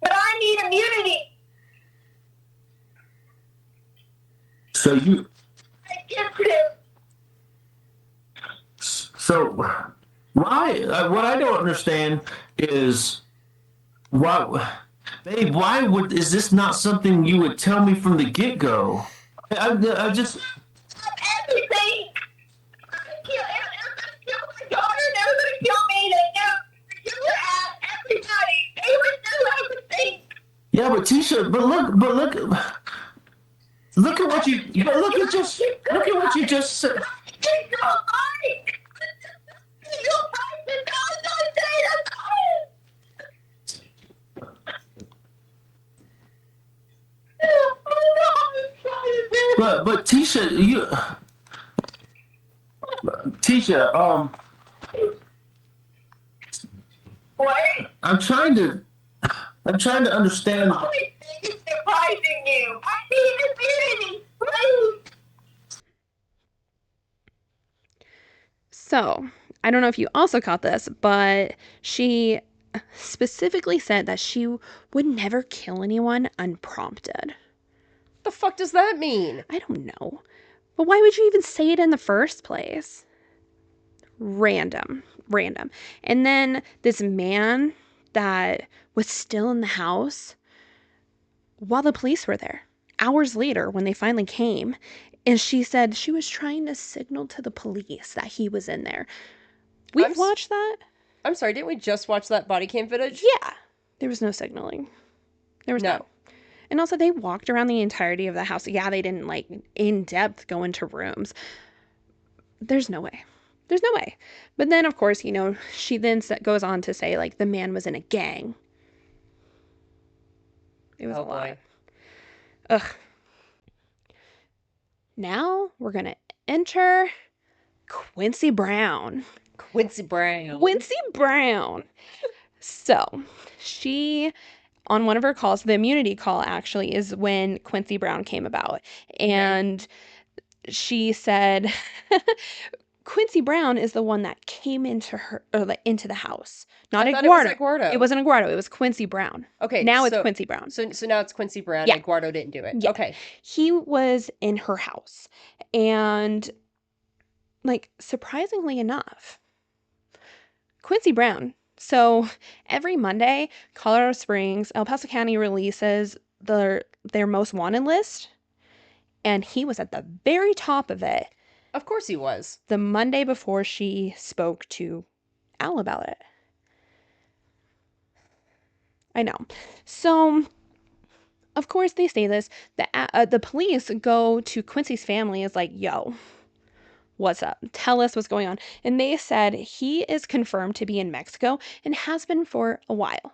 But I need immunity. So I kissed him. So why? What I don't understand is why, babe. Is this not something you would tell me from the get go? I just. Everything. Kill my daughter. They were going to kill me. They were at everybody. They would do everything. Yeah, but Tisha, look at what you just said. But Tisha, What? I'm trying to understand. It's surprising you. I need to be please. So, I don't know if you also caught this, but she specifically said that she would never kill anyone unprompted. The fuck does that mean? I don't know. But why would you even say it in the first place? Random. And then this man that was still in the house while the police were there, hours later when they finally came, and she said she was trying to signal to the police that he was in there. We've watched that. I'm sorry, didn't we just watch that body cam footage? Yeah. There was no signaling. There was no. And also, they walked around the entirety of the house. Yeah, they didn't, like, in depth go into rooms. There's no way. There's no way. But then, of course, you know, she then goes on to say, like, the man was in a gang. It was a lot. Ugh. Now, we're going to enter Quincy Brown. Quincy Brown. So, she, on one of her calls, the immunity call actually, is when Quincy Brown came about. And she said, Quincy Brown is the one that came into the house. Not Eduardo. It wasn't Eduardo. It was Quincy Brown. Okay. Now it's Quincy Brown. So now it's Quincy Brown. Yeah. Eduardo didn't do it. Yeah. Okay. He was in her house. And, like, surprisingly enough, Quincy Brown. So every Monday, Colorado Springs, El Paso County releases their most wanted list. And he was at the very top of it. Of course he was. The Monday before she spoke to Al about it. I know. So, of course, they say this. The police go to Quincy's family. Is like, yo, what's up? Tell us what's going on. And they said he is confirmed to be in Mexico and has been for a while.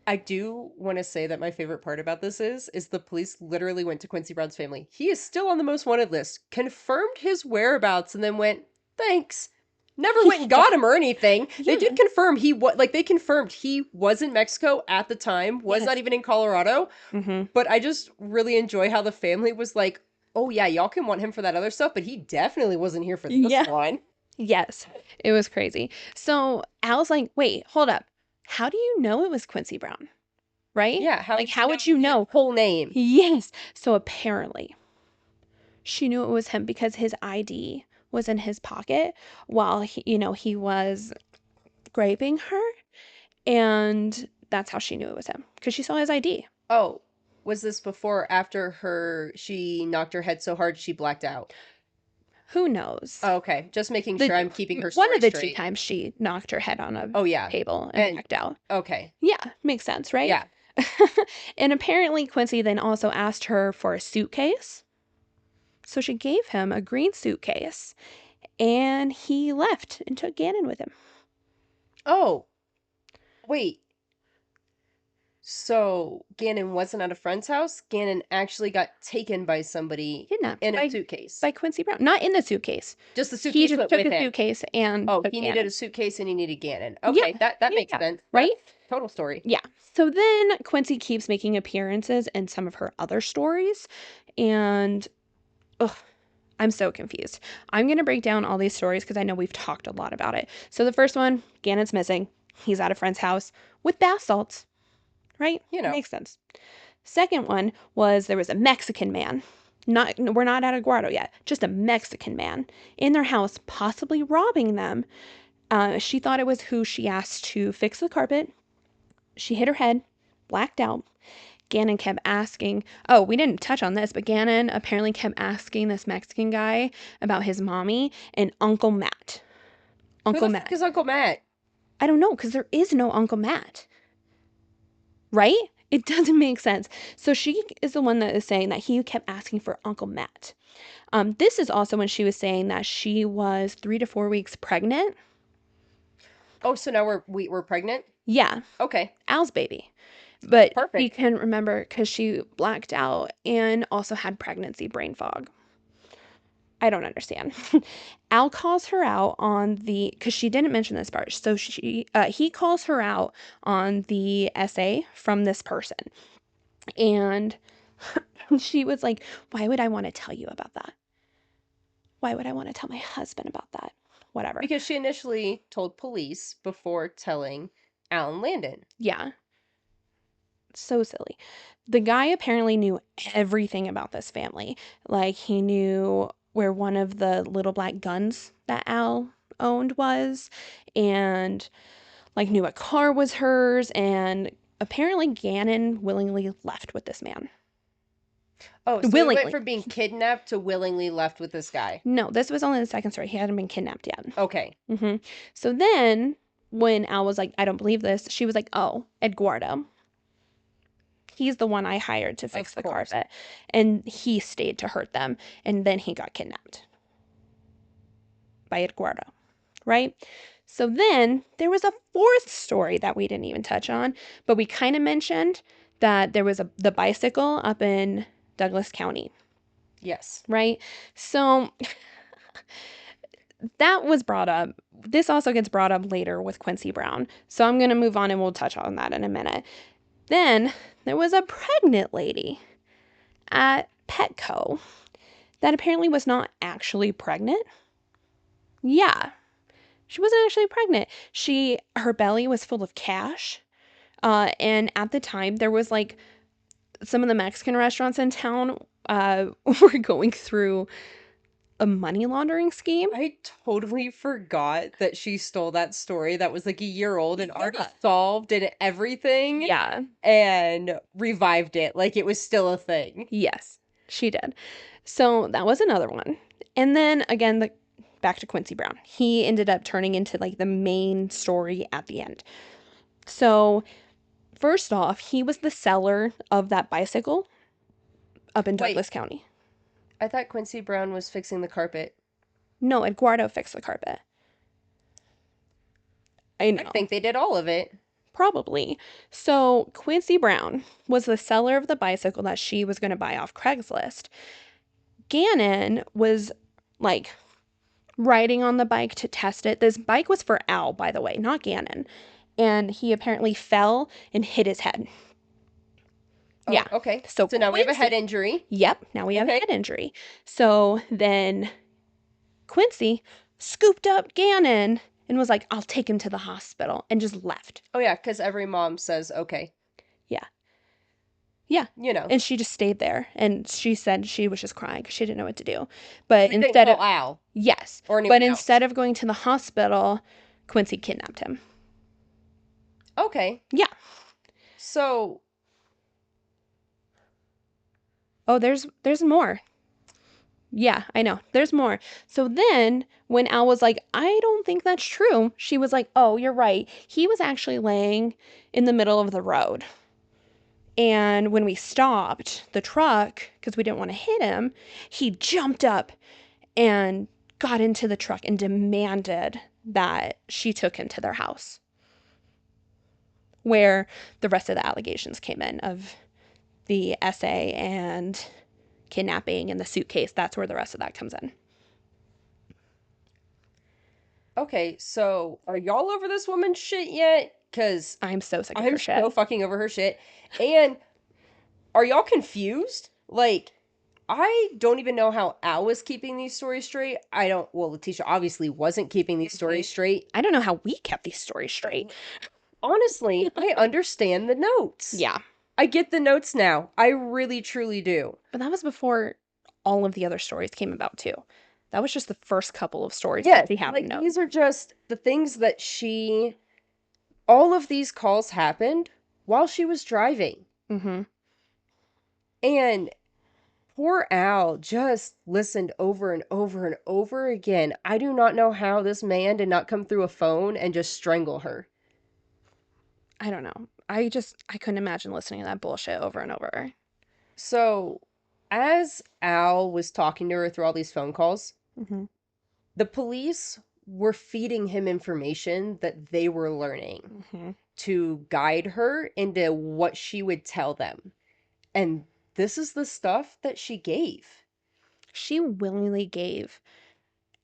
I do want to say that my favorite part about this is the police literally went to Quincy Brown's family. He is still on the most wanted list, confirmed his whereabouts, and then went, thanks. Never went and got him or anything. They did confirm they confirmed he was in Mexico at the time, was not even in Colorado. Mm-hmm. But I just really enjoy how the family was like, oh yeah, y'all can want him for that other stuff, but he definitely wasn't here for this one. Yes, it was crazy. So Al's like, wait, hold up. How do you know it was Quincy Brown? Right? Yeah. How would you know? Whole name. Yes. So apparently she knew it was him because his ID was in his pocket while he was raping her. And that's how she knew it was him, because she saw his ID. Oh, was this before or after she knocked her head so hard she blacked out? Who knows? Oh, okay. Just making sure I'm keeping her story One of the straight. 2 times she knocked her head on a table and blacked out. Okay. Yeah, makes sense, right? Yeah. And apparently Quincy then also asked her for a suitcase. So she gave him a green suitcase, and he left and took Gannon with him. Oh, wait. So Gannon wasn't at a friend's house? Gannon actually got taken by somebody in a suitcase. By Quincy Brown. Not in the suitcase. Just the suitcase. He just took the suitcase and took he Gannon. needed a suitcase and he needed Gannon. Okay, that makes sense. Right? Total story. Yeah. So then Quincy keeps making appearances in some of her other stories, and I'm so confused. I'm going to break down all these stories because I know we've talked a lot about it. So the first one, Gannon's missing. He's at a friend's house with bath salts, right? Makes sense. Second one was there was a Mexican man. We're not at Aguardo yet. Just a Mexican man in their house, possibly robbing them. She thought it was who she asked to fix the carpet. She hit her head, blacked out. Gannon kept asking, we didn't touch on this, but Gannon apparently kept asking this Mexican guy about his mommy and Uncle Matt. Who the fuck is Uncle Matt? I don't know, because there is no Uncle Matt. Right? It doesn't make sense. So she is the one that is saying that he kept asking for Uncle Matt. This is also when she was saying that she was 3 to 4 weeks pregnant. Oh, so now we're pregnant? Yeah. Okay. Al's baby. But Perfect. he couldn't remember because she blacked out and also had pregnancy brain fog. I don't understand. Al calls her out on because she didn't mention this part. So he calls her out on the essay from this person. And she was like, why would I want to tell you about that? Why would I want to tell my husband about that? Whatever. Because she initially told police before telling Alan Landon. Yeah. So silly. The guy apparently knew everything about this family. Like, he knew where one of the little black guns that Al owned was, and like knew what car was hers, and apparently Gannon willingly left with this man. Oh, so willingly. he went from being kidnapped to willingly left with this guy. No, this was only the second story. He hadn't been kidnapped yet. Okay. So then, when Al was like, I don't believe this, she was like, oh, Eduardo. He's the one I hired to fix the carpet. And he stayed to hurt them. And then he got kidnapped by Eduardo. Right? So then there was a fourth story that we didn't even touch on. But we kind of mentioned that there was the bicycle up in Douglas County. Yes. Right? So that was brought up. This also gets brought up later with Quincy Brown. So I'm going to move on and we'll touch on that in a minute. Then there was a pregnant lady at Petco that apparently was not actually pregnant. Yeah, she wasn't actually pregnant. Her belly was full of cash. And at the time, there was like some of the Mexican restaurants in town were going through a money laundering scheme. I totally forgot that she stole that story that was like a year old and already solved and everything. Yeah. And revived it like it was still a thing. Yes, she did. So that was another one. And then again, back to Quincy Brown. He ended up turning into like the main story at the end. So first off, he was the seller of that bicycle up in Douglas County. I thought Quincy Brown was fixing the carpet. No, Eduardo fixed the carpet. I know. I think they did all of it. Probably. So Quincy Brown was the seller of the bicycle that she was going to buy off Craigslist. Gannon was like riding on the bike to test it. This bike was for Al, by the way, not Gannon. And he apparently fell and hit his head. Oh, yeah. Okay. So now we have a head injury. Yep. Now we have a head injury. So then Quincy scooped up Gannon and was like, I'll take him to the hospital, and just left. Oh, yeah, because every mom says, okay. Yeah. Yeah. You know. And she just stayed there. And she said she was just crying because she didn't know what to do. But instead instead of Al. Yes. Or anyone but else. Instead of going to the hospital, Quincy kidnapped him. Okay. Yeah. So. Oh, there's more. Yeah, I know. There's more. So then when Al was like, I don't think that's true, she was like, oh, you're right. He was actually laying in the middle of the road. And when we stopped the truck, because we didn't want to hit him, he jumped up and got into the truck and demanded that she took him to their house. Where the rest of the allegations came in of the essay and kidnapping and the suitcase. That's where the rest of that comes in. Okay, so are y'all over this woman's shit yet? Because I'm so sick of her shit. I'm so fucking over her shit. And are y'all confused? Like, I don't even know how Al was keeping these stories straight. Leticia obviously wasn't keeping these stories straight. I don't know how we kept these stories straight. Honestly, I understand the notes. Yeah. I get the notes now. I really, truly do. But that was before all of the other stories came about, too. That was just the first couple of stories that we have notes. These are just the things that all of these calls happened while she was driving. Mm-hmm. And poor Al just listened over and over and over again. I do not know how this man did not come through a phone and just strangle her. I don't know. I couldn't imagine listening to that bullshit over and over. So, as Al was talking to her through all these phone calls, mm-hmm. the police were feeding him information that they were learning to guide her into what she would tell them. And this is the stuff that she gave. She willingly gave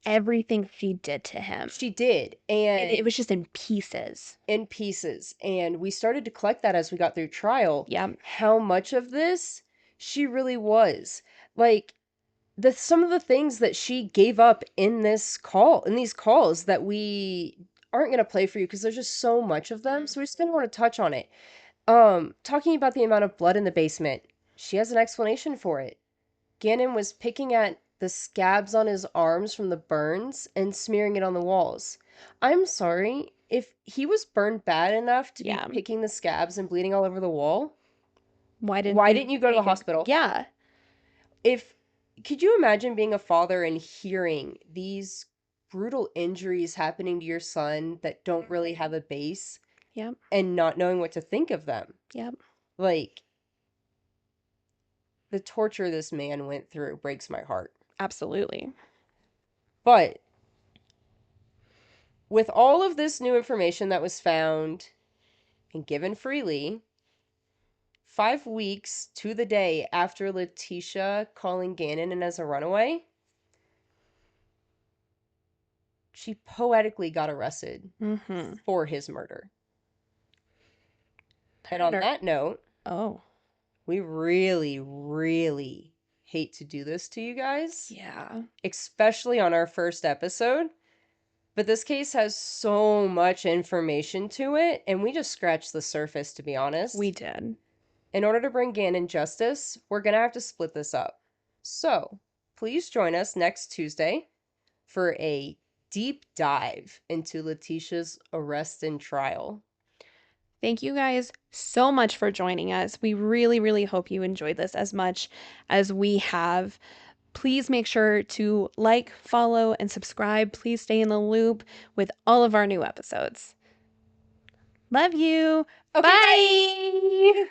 everything she did to him. She did. And it was just in pieces. In pieces. And we started to collect that as we got through trial. Yeah. How much of this she really was. Like, some of the things that she gave up in these calls that we aren't going to play for you because there's just so much of them. So we just didn't want to touch on it. Talking about the amount of blood in the basement, she has an explanation for it. Gannon was picking at the scabs on his arms from the burns and smearing it on the walls. I'm sorry, if he was burned bad enough to be picking the scabs and bleeding all over the wall, why didn't you go to the hospital? Yeah. Could you imagine being a father and hearing these brutal injuries happening to your son that don't really have a base? Yep. And not knowing what to think of them? Yep. Like, the torture this man went through breaks my heart. Absolutely. But with all of this new information that was found and given freely, 5 weeks to the day after Leticia calling Gannon in as a runaway, she poetically got arrested for his murder. And on that note, we really, really hate to do this to you guys. Yeah. Especially on our first episode. But this case has so much information to it, and we just scratched the surface, to be honest. We did. In order to bring Gannon justice, we're going to have to split this up. So, please join us next Tuesday for a deep dive into Leticia's arrest and trial. Thank you guys so much for joining us. We really, really hope you enjoyed this as much as we have. Please make sure to like, follow, and subscribe. Please stay in the loop with all of our new episodes. Love you. Okay, Bye.